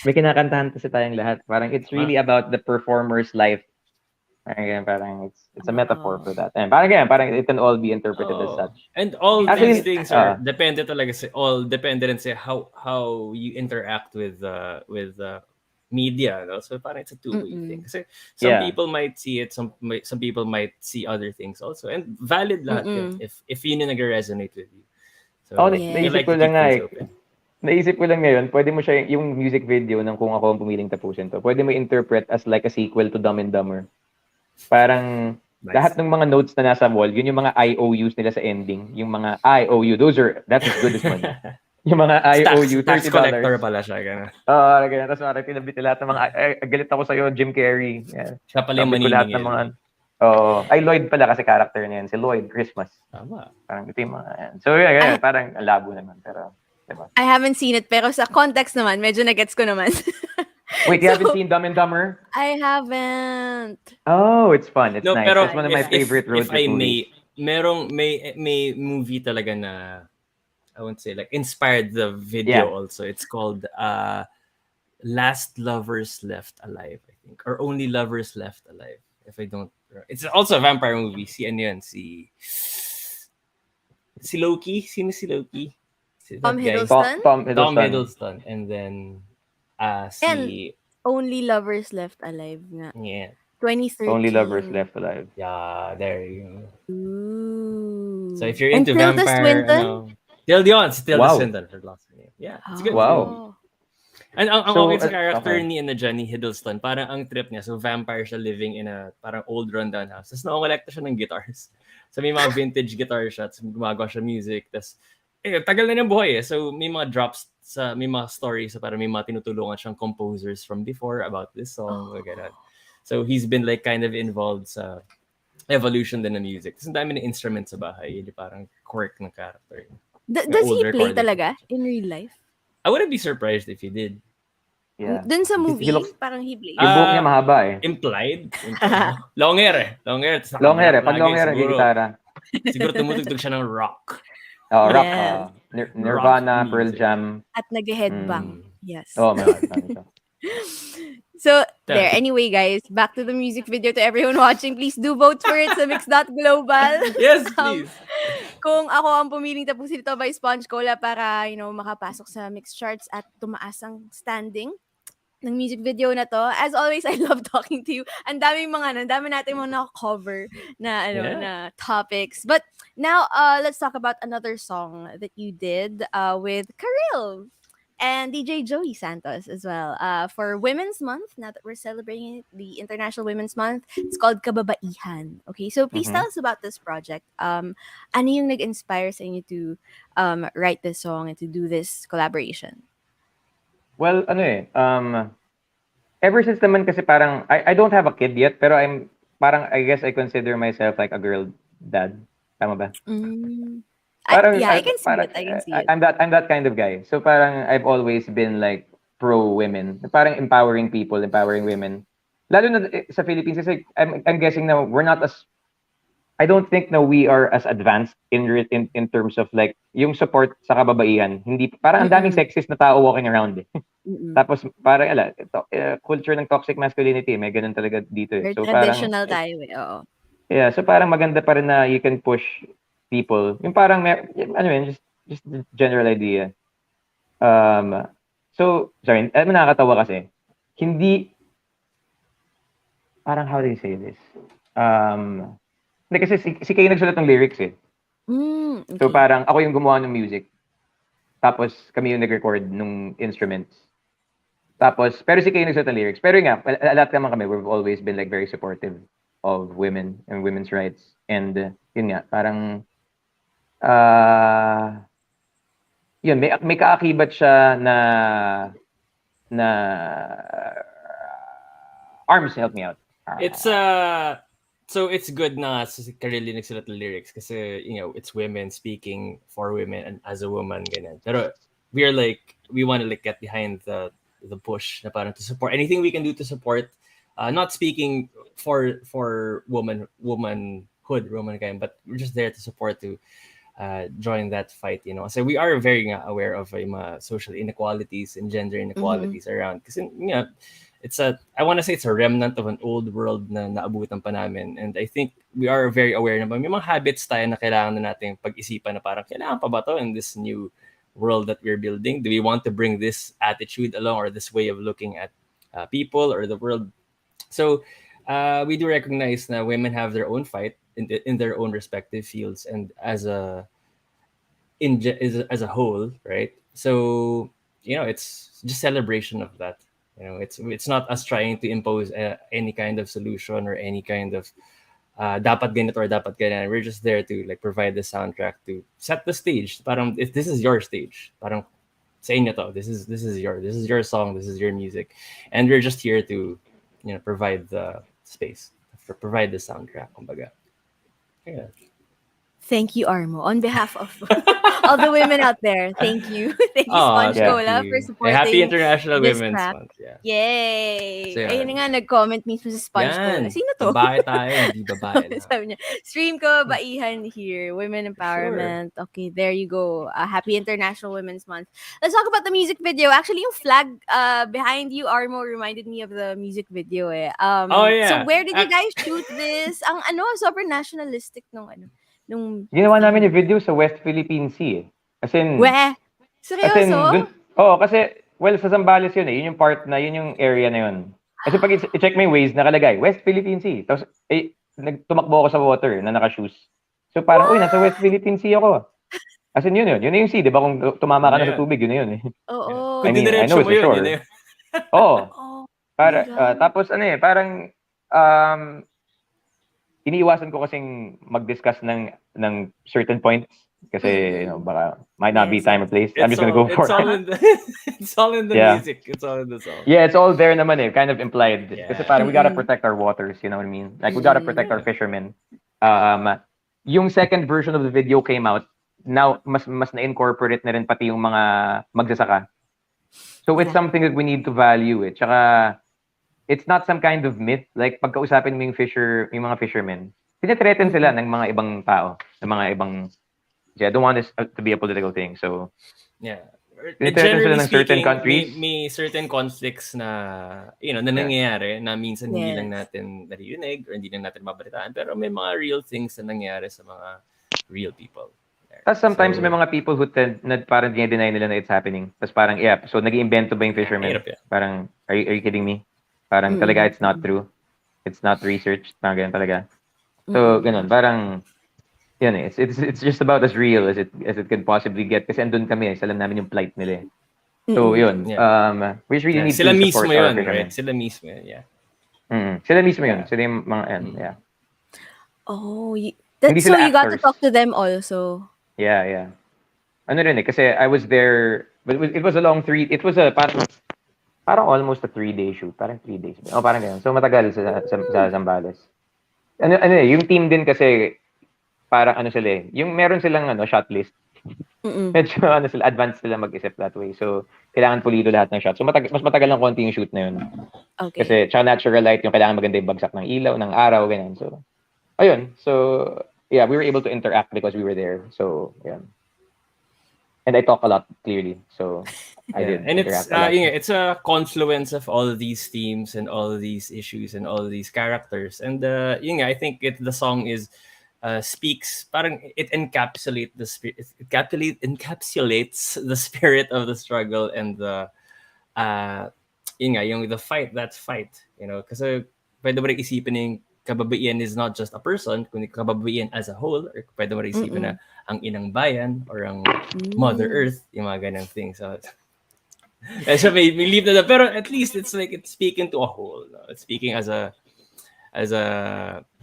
May kinakantahan kasi tayong lahat. Parang it's really about the performer's life. Parang it's a metaphor for that. And parang it can all be interpreted as such. And all these things are depende talaga rin sa how you interact with media, no? So parang it's a two-way thing. Kasi some people might see it, some people might see other things also, and valid lahat yun if yun yung nag-resonate with you. So naisip ko lang ngayon, pwede mo siya yung music video ng Kung Ako Ang Pumiling Tapusin To. Pwede mo interpret as like a sequel to Dumb and Dumber. Parang lahat ng mga notes na nasa wall, yun yung mga IOUs nila sa ending. Yung mga IOU, that's as good as money. Yung mga IOU, $30. Tax collector pala siya. Ganyan. Tapos parang pinabit lahat ng mga, galit ako sa'yo, Jim Carrey. Yeah. Siya pala yung maniningil. Lloyd pala kasi character niya yan. Si Lloyd, Christmas. Tama. Parang ito yung mga yan. So, yeah, parang labo naman. Pero, diba? I haven't seen it, pero sa context naman, medyo na-gets ko naman. Wait, you haven't seen Dumb and Dumber? I haven't. Oh, it's fun. It's nice. Pero it's one of my favorite road trip movies. May movie talaga na, I won't say, like, inspired the video also. It's called Last Lovers Left Alive, I think. Or Only Lovers Left Alive, if I don't... It's also a vampire movie. Si Loki? Sino si Loki? Si Tom that guy, Hiddleston? Tom Tom Hiddleston. Hiddleston, and then And si Only Lovers Left Alive nga. yeah, Only Lovers 2013. Left Alive. yeah, there you go. So if Ooh. you're And into Tilda vampire, Swinton? Till Dion, still the Wow. Swinton for last name. Yeah, it's a good movie. Wow. Oh. And ang So, okay sa character okay. ni Jenny Hiddleston, parang ang trip niya, so vampire siya living in a parang old rundown house. Tapos nakolekta siya ng guitars. So may mga vintage guitar shots, gumagawa siya music. Tapos, tagal na ng buhay eh. So may mga drops may mga stories, so parang may mga tinutulungan siyang composers from before about this song. Ganun. So he's been like kind of involved sa evolution din ng music. Tapos ang dami ng instruments sa bahay. Yun yung parang quirk ng character. Does old he play recording talaga in real life? I wouldn't be surprised if he did. Yeah. Dun sa movie, looks- parang he plays. Yung buhok niya mahaba eh. Implied? Long hair eh. Long hair. Tapos Long hair eh. naka-black Pag long lagi, hair, gitara. siguro tumutugtog siya ng rock. Rock. Yes. Nirvana, Rock Pearl music. Jam. At nag-headbang. Yes. Oh, man. So, there. Anyway, guys, back to the music video. To everyone watching, please do vote for it sa Mix.global. Yes, please. Kung ako ang pumiling tapusin ito by Sponge Cola para, makapasok sa Mix Charts at tumaas ang standing ng music video na to. As always, I love talking to you. Ang dami natin mga cover na Yeah. na topics. But now, let's talk about another song that you did with Karil and DJ Joey Santos as well. For Women's Month, now that we're celebrating the International Women's Month, it's called Kababaihan. Okay, so please tell us about this project. Ano yung nag-inspire sa inyo to write this song and to do this collaboration? Well, ever since naman kasi parang, I don't have a kid yet, pero I guess I consider myself like a girl dad. Tama ba? I can see it. I can see it. I'm that kind of guy. So parang I've always been like pro women. Parang empowering people, empowering women. Lalo na sa Philippines kasi I'm guessing na we're not as I don't think na we are as advanced in terms of like yung support sa kababaihan. Hindi parang ang daming sexist na tao walking around eh. Tapos parang culture ng toxic masculinity, may ganun talaga dito eh. Very So traditional parang tayo eh. Oo. yeah, so parang maganda pa rin na you can push people. Yung parang just general idea. So sorry, nakakatawa kasi. Hindi parang how do you say this? Hindi kasi si Kay nagsulat ng lyrics eh. Okay. So parang ako yung gumawa ng music. Tapos kami yung nag-record ng instruments. Tapos pero si Kay nagsulat ng lyrics. Pero nga, lahat naman kami, we've always been like very supportive of women and women's rights. And yun nga, parang yun, may kaakibat siya na arms, help me out. It's so it's good na si Karil nagsulat ng lyrics kasi it's women speaking for women and as a woman ganyan. Pero we want to like get behind the push na parang to support anything we can do to support not speaking for womanhood, but we're just there to support to join that fight, So we are very aware of social inequalities and gender inequalities around kasi I want to say it's a remnant of an old world na naabutan pa namin. And I think we are very aware na may mga habits tayo na kailangan na natin pag-isipan na parang kailangan pa ba to in this new world that we're building? Do we want to bring this attitude along or this way of looking at people or the world? So we do recognize na women have their own fight in their own respective fields and as a whole, right? So, it's just celebration of that. It's not us trying to impose any kind of solution or any kind of dapat ganito or dapat ganyan. We're just there to like provide the soundtrack to set the stage. Parang if this is your stage, parang sa inyo to. This is your song, this is your music, and we're just here to provide the space, provide the soundtrack. Kumbaga. Yeah. Thank you, Armo. On behalf of all the women out there, thank you. Thank you, Sponge yeah. Cola, for supporting Happy International this Women's track. Month. Yeah. Yay! So, Ayun nga, nag-comment mismo sa Sponge Cola. Sino to? Babae tayo, hindi babae na. Sabi niya, stream ko, baihan here. Women empowerment. Sure. Okay, there you go. Happy International Women's Month. Let's talk about the music video. Actually, yung flag behind you, Armo, reminded me of the music video eh. Oh, yeah. So, where did you guys shoot this? Ang super nationalistic nung Ginawa namin yung video sa West Philippine Sea eh. As in, Weh? As in, Seryoso? kasi, well, sa Zambales yun eh. Yun yung part na, yun yung area na yun. Kasi pag i-check mo yung Waze, nakalagay, West Philippine Sea. Tapos, tumakbo ako sa water na naka-shoes. So parang, uy, nasa West Philippine Sea ako. As in, yun yun. Yun na yung sea, di ba? Kung tumama ka Yun na na sa yun. tubig, yun na yun eh. Oo. I Kung mean, I diniretso know mo it's a yun, yun shore. na yun. Oo. Oh Para, my God. tapos ano eh, parang, iniiwasan ko kasing mag-discuss ng certain points. Kasi, baka might not be Yes, time or yes. place. I'm just gonna go for It's all it. in the it's all in the Yeah. music. It's all in the song. Yeah, it's all there naman eh, kind of implied. Kasi Yeah. parang we gotta protect our waters, you know what I mean? Like, we gotta protect our fishermen. Yung second version of the video came out, now, mas na-incorporate na rin pati yung mga magsasaka. So, it's something that we need to value eh. Tsaka, it's not some kind of myth. Like, pagkausapin mo yung mga fishermen, tinitreaten sila ng mga ibang tao, ng mga ibang, I don't want this to be a political thing, so, Yeah. tinitreaten sila Generally ng certain speaking, countries. may certain conflicts na, na nangyayari na minsan hindi lang Yes. natin naririnig or hindi lang natin mabalitaan. Pero may mga real things na nangyayari sa mga real people. Tapos sometimes So, may mga people who tend na parang deny nila na it's happening. Tapos parang, so nag-iimbento ba yung fisherman? hirap yan. Parang, are you kidding me? Parang talaga it's not true. It's not researched. Parang ganun talaga. So, ganun. Parang, yun eh. It's just about as real as it can possibly get. Kasi andun kami eh. Alam namin yung plight nila eh. So, yun. Yeah. We really need Sila to mismo support our yun, fishermen. right? Sila mismo yun, yeah. Sila mismo yun. Sila yung mga, yeah. Oh, Hindi so sila you got to actors. talk to them also. Yeah. Ano rin eh, kasi I was there, but it was a long it was a parang almost a 3-day shoot. Parang 3 days. Parang ganyan. So matagal sa Zambales. Yung team din kasi, parang sila eh, yung meron silang shot list. Medyo sila, advanced sila mag-isip that way. So, kailangan pulido lahat ng shots. So, mas matagal lang konti yung shoot na yun. Okay. Kasi, tsaka natural light, yung kailangan maganda yung bagsak ng ilaw, ng araw, ganyan. So, ayun. So, yeah, we were able to interact because we were there. So, yeah. And I talk a lot, clearly. So, I did And interact a lot. it's a confluence of all of these themes and all of these issues and all of these characters. And I think the song is speaks, parang it encapsulates the spirit. It encapsulates the spirit of the struggle and the the fight. That fight, kasi pwede mo rin isipin yung kababaihan is not just a person, kundi kababaihan as a whole, or pwede mo rin isipin na ang inang bayan or ang Mother Earth, yung mga ganang things. So, may leave na, pero at least it's like it's speaking to a whole. No? It's speaking as a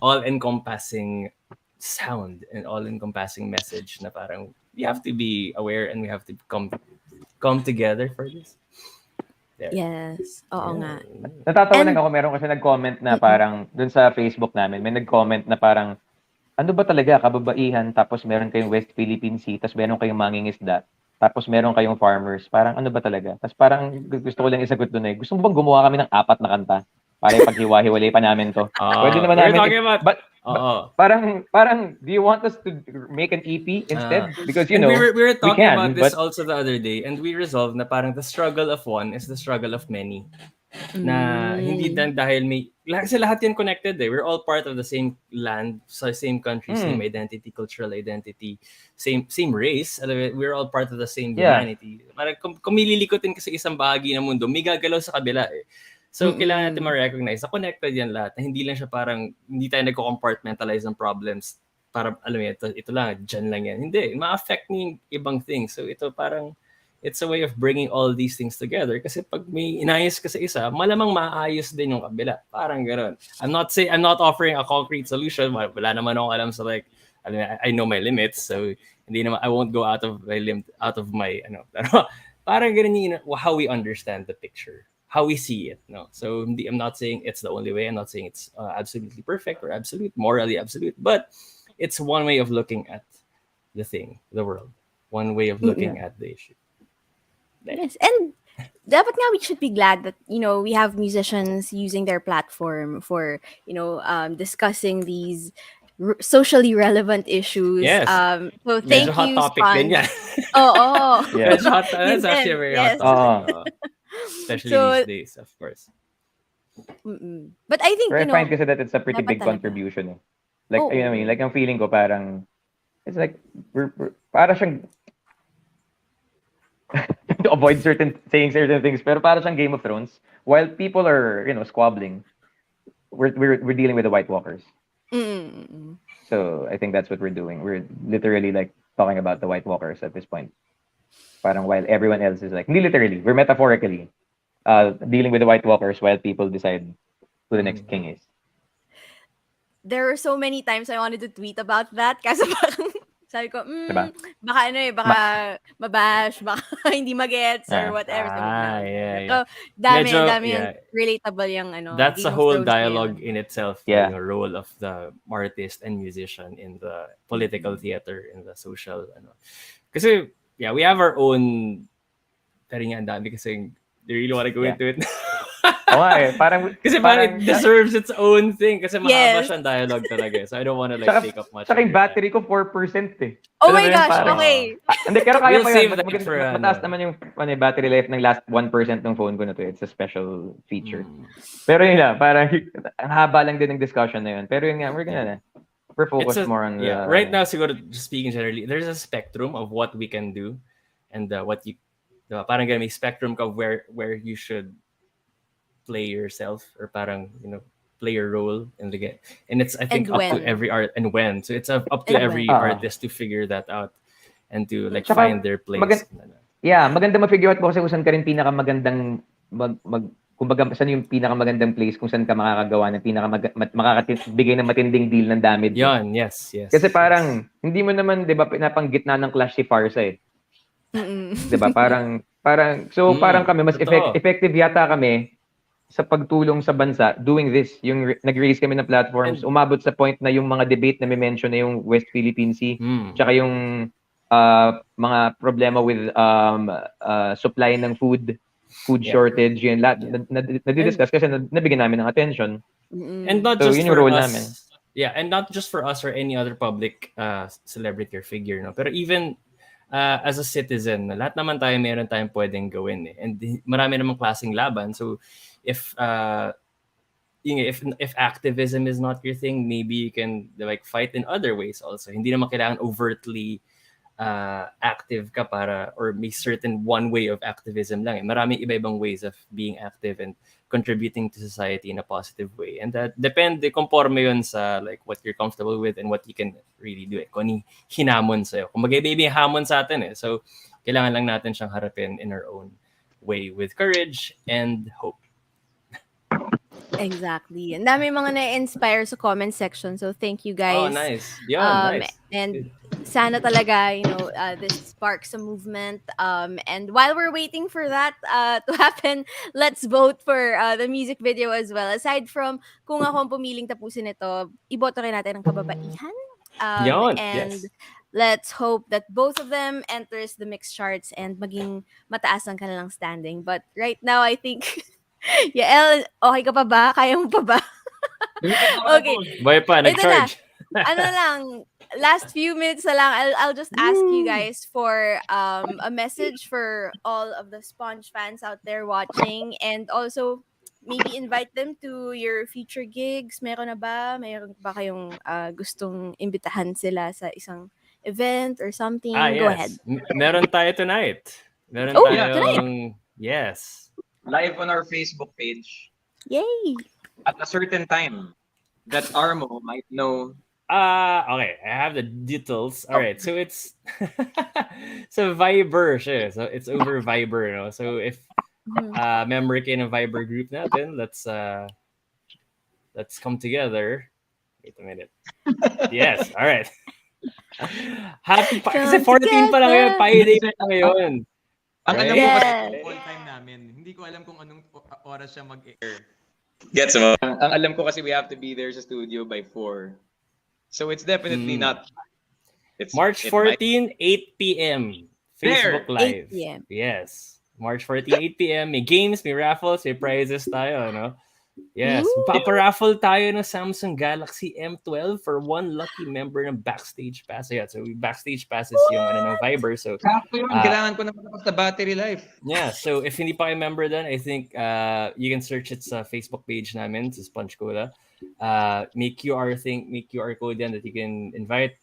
all-encompassing sound and all-encompassing message na parang we have to be aware and we have to come together for this. There. Yes. Oo nga. Natatawa lang ako, meron kasi nag-comment na parang, dun sa Facebook namin, may nag-comment na parang, ano ba talaga, kababaihan, tapos meron kayong West Philippine Sea, tapos meron kayong mangingisda, tapos meron kayong farmers, parang ano ba talaga? Tapos parang gusto ko lang isagot dun eh, gusto mo bang gumawa kami ng 4 na kanta? Para ipaghiwa-hiwalay pa namin to. Pwede naman namin. Parang, do you want us to make an EP instead? Because, we were talking can, about this also the other day, and we resolved na parang the struggle of one is the struggle of many. Na hindi lang dahil kasi lahat yan connected eh. We're all part of the same land, same country, same identity, cultural identity, same race. We're all part of the same humanity. Parang kung mililikotin kasi isang bahagi ng mundo, may gagalaw sa kabila eh. So, kailangan natin ma-recognize na connected yan lahat. Na hindi lang siya parang, hindi tayo nagko-compartmentalize ng problems. Para, alam mo, ito lang, dyan lang yan. Hindi, ma-affect niyo yung ibang things. So, ito parang, it's a way of bringing all these things together. Kasi pag may inayos ka sa isa, malamang maayos din yung kabila. Parang gano'n. I'm not offering a concrete solution. Wala naman akong alam sa I know my limits. So, hindi naman, I won't go out of my, pero parang gano'n yung how we understand the picture. How we see it, no? So I'm not saying it's the only way. I'm not saying it's absolutely perfect or morally absolute, but it's one way of looking at the world. One way of looking at the issue. Yes, and dapat nga we should be glad that we have musicians using their platform for discussing these socially relevant issues. Yes. So thank hot you, topic din yan. Oh. Yeah. That's actually a very hot topic. Especially these days, of course. But I think, I find kasi that it's a pretty big contribution. Eh. Like, I mean, like, ang feeling ko parang, it's like, we're para siyang, to avoid saying certain things. Pero para siyang Game of Thrones, while people are, squabbling, we're dealing with the White Walkers. Mm-mm. So I think that's what we're doing. We're literally like talking about the White Walkers at this point. Parang while everyone else is like, hindi literally, we're metaphorically dealing with the White Walkers while people decide who the next king is. There were so many times I wanted to tweet about that kasi parang sabi ko, Diba? baka baka mabash, baka hindi magets or Yeah. whatever. So, Yeah, So, yeah. dami Medyo, yung relatable yung That's Game a of whole Thrones na dialogue yun. in itself. Yeah. The role of the artist and musician in the political theater, in the social, Kasi, yeah, we have our own, pero nga, ang dami kasi, they really want to go into it. Oo nga eh. Parang, Kasi parang it deserves its own thing. Kasi mahaba siyang dialogue talaga. So I don't want to take up much. Saka yung battery ko 4% eh. Oh my Alam mo yun, gosh, parang- okay. Hindi, pero kaya We'll pa save yun. that for, Mataas naman yung battery life ng last 1% ng phone ko na to. It's a special feature. Pero yun lang, parang ang haba lang din ng discussion na yun. Pero yun nga, we're focused more on the... Right now, siguro, just speaking generally, there's a spectrum of what we can do and what you... Parang may spectrum of where you should play yourself or parang, play your role in the game. And it's, I think, And up to when. every art and when. So it's up to And every when. artist to figure that out and to Tsaka, find their place. Maganda ma-figure out mo kasi kung saan ka rin pinakamagandang kumbaga saan yung pinakamagandang place kung saan ka makakagawa ng makakabigay ng matinding deal ng damage. Yan, yes. Kasi parang hindi mo naman 'di ba pinapanggitna ng clash si Farsa eh. 'Di ba? Parang parang kami mas effective yata kami sa pagtulong sa bansa doing this. Yung nag-raise kami ng platforms, umabot sa point na yung mga debate na may mention na yung West Philippine Sea, tsaka yung mga problema with supply ng food shortage, yun lahat na-discuss kasi nabigyan namin ng attention. And not so, just yun for yung role us. namin. Yeah, and not just for us or any other public celebrity or figure, no. Pero even as a citizen, lahat naman tayo meron tayong pwedeng gawin eh. And marami namang klaseng laban. So if activism is not your thing, maybe you can fight in other ways also. Hindi naman kailangan overtly active ka para or may certain one way of activism lang eh. Maraming iba-ibang ways of being active and contributing to society in a positive way. And that depende, conforme yun sa what you're comfortable with and what you can really do eh. Kung ano hinamon sa'yo. Kung mag-iba yung hamon sa atin eh. So, kailangan lang natin siyang harapin in our own way with courage and hope. Exactly. Ang dami mga na-inspire sa comment section. So, thank you guys. Oh, nice. Yeah, nice. And sana talaga, this sparks a movement. And while we're waiting for that to happen, let's vote for the music video as well. Aside from kung ako ang pumiling tapusin ito, iboto rin natin ang kababaihan. And let's hope that both of them enters the mix charts and maging mataas ang kanilang standing. But right now, I think... Yael, okay ka pa ba? Kaya mo pa ba? Okay. Boy pa, nag-charge. Ano lang, last few minutes na lang, I'll just ask you guys for a message for all of the Sponge fans out there watching, and also maybe invite them to your future gigs. Meron ba kayong gustong imbitahan sila sa isang event or something? Go ahead. Meron tayo tonight. Meron tonight. Yes. Live on our Facebook page. Yay! At a certain time that Armo might know. Okay. I have the details. All right. So it's so Viber siya. So it's over Viber, no? So if member kayo ng Viber group natin, let's come together. Wait a minute. Yes. All right. Happy kasi 14 pa lang ngayon. Pi Day pa ngayon. Ang alam ko kasi all time namin. Hindi ko alam kung anong oras siya mag-air. Gets mo? Ang alam ko kasi we have to be there sa studio by 4. So it's definitely not. It's March 14, 8 p.m. Facebook Live. 8 p.m. Yes. March 14, 8 p.m. May games, may raffles, may prizes tayo, no? Yes. Paparaffle tayo ng Samsung Galaxy M12 for one lucky member ng Backstage Pass. Yeah, so Backstage Pass is yung ng Viber. So, kailangan ko na matapos na battery life. Yeah, so if hindi pa kayo member dun, I think you can search it sa Facebook page namin, sa Sponge Cola. May QR code yan that you can invite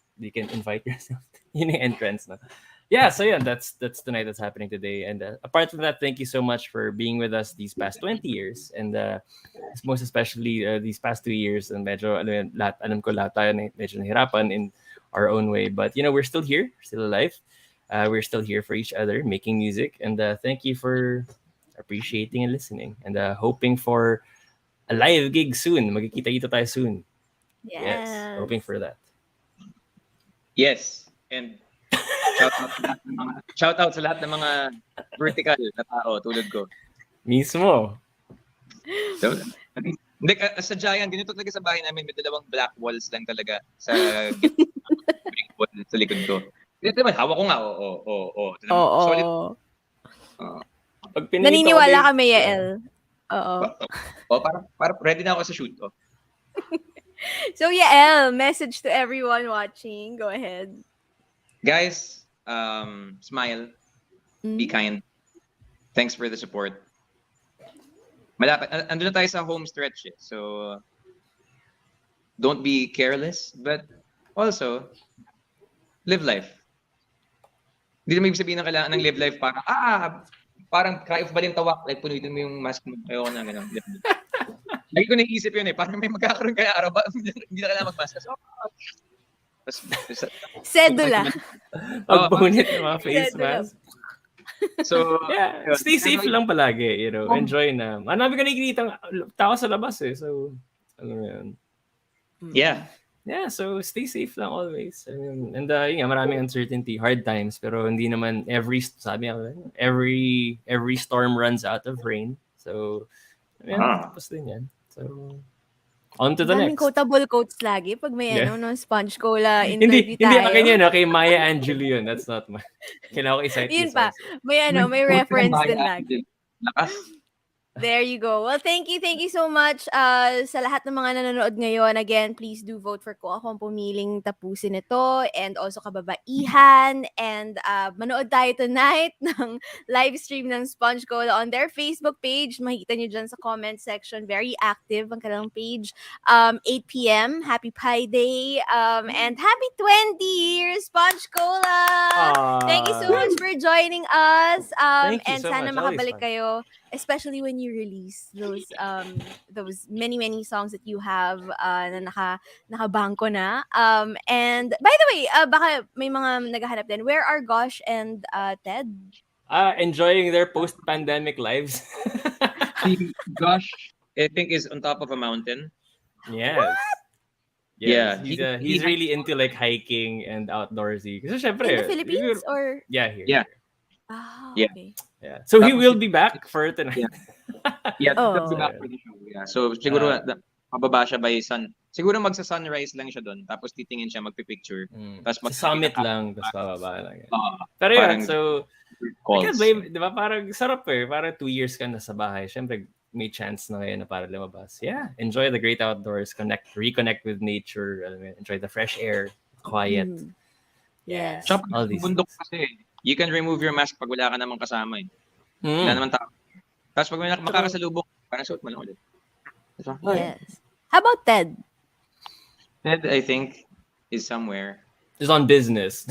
yourself. Yun yung entrance, no? yeah, so yeah, that's the night that's happening today. And apart from that, thank you so much for being with us these past 20 years. And most especially these past 2 years. And medyo, alam ko lahat tayo medyo nahirapan in our own way. But, we're still here, still alive. We're still here for each other, making music. And thank you for appreciating and listening. And hoping for a live gig soon. Magkikita-kita tayo soon. Yes, hoping for that. Yes. And shout out sa lahat ng mga vertical na tao tulad ko. Mismo. So, hindi, sa Giant, ganito talaga sa bahay namin, may dalawang black walls lang talaga sa wall sa likod ko. Ito naman, hawak ko nga, Oo. Solid. Pag pinito Naniniwala kami, Yael. Oo. Para ready na ako sa shoot. Oh. So, Yael, message to everyone watching. Go ahead. Guys, smile, be kind. Thanks for the support. Malapit, andun na tayo sa home stretch. So, don't be careless, but also, live life. Hindi naman ibig sabihin ng kailangan ng live life parang cry of balintawak, like punutin mo yung mask mo. Ayoko na, gano'n. Lagi ko naisip yun parang may magkakaroon kaya araw ba, hindi na kailangan mag-mask. Sedula. Pagpunit ng mga face mask. So, yeah, stay safe lang palagi, enjoy na. Marami ka nakikita tao sa labas So, ano yun. Yeah. Yeah, so stay safe lang always. And maraming uncertainty, hard times, pero hindi naman every storm runs out of rain. So, tapos din yan. So, on to the Daming next. quotable quotes lagi pag may Sponge Cola Hindi interview tayo. akin yun, kay Maya Angelou yun. That's not my... Kailangan ko i-cite Yun pa. May reference din lagi. Lakas. There you go. Well, thank you so much sa lahat ng mga nanonood ngayon. Again, please do vote for Kung Ako Ang Pumiling Tapusin Ito, and also Kababaihan, and manood tayo tonight ng live stream ng Sponge Cola on their Facebook page. Makikita nyo dyan sa comment section. Very active ang kanilang page. 8 p.m. Happy Pi Day. And happy 20 years, Sponge Cola! Thank you so much for joining us. Thank you and so sana much. makabalik kayo, especially when you release those many songs that you have na nakabangko na. And by the way, baka may mga naghahanap din. Where are Gosh and Ted? Enjoying their post-pandemic lives. Gosh, I think is on top of a mountain. Yes. What? Yes. Yeah, he's really into like hiking and outdoorsy. Kasi syempre, In the Philippines or? Yeah, here. Yeah. Okay. Yeah. So he will be back for tonight. Yeah, that's back for the show. Yeah. So siguro mababa siya by sun. Siguro magsa-sunrise lang siya doon. Tapos titingin siya, magpi-picture. Tapos summit lang, tapos bababa lang. Pero yun, so calls. I can't blame, di ba? Parang sarap Parang 2 years ka na sa bahay. Syempre, may chance na ngayon na para lumabas. Yeah, enjoy the great outdoors, reconnect with nature, enjoy the fresh air, quiet. Yes. All these bundok kasi, you can remove your mask pag wala ka namang kasama Wala naman tao. Tapos pag may makakasalubong, parang suot mo lang ulit. Yes. How about Ted? Ted, I think, is somewhere. Is on business.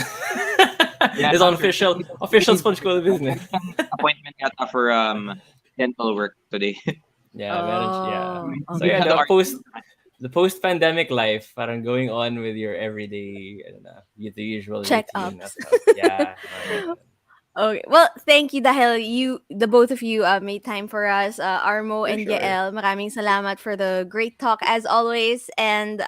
Is on official Sponge Cola business. Appointment yata for dental work today. So yeah, the post-pandemic life, parang going on with your everyday, the usual check-ups. Yeah. Okay. Well, thank you dahil the both of you made time for us. Armo and Sure. Yael, maraming salamat for the great talk as always. And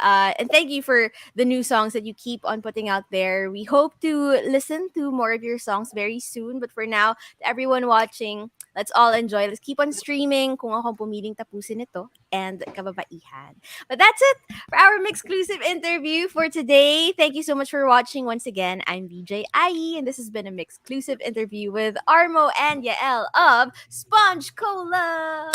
thank you for the new songs that you keep on putting out there. We hope to listen to more of your songs very soon. But for now, to everyone watching, let's all enjoy. Let's keep on streaming Kung Ako Ang Pumiling Tapusin Ito and Kababaihan. But that's it for our MYXclusive interview for today. Thank you so much for watching once again. I'm VJ Ai, and this has been a MYXclusive interview with Armo and Yael of Sponge Cola.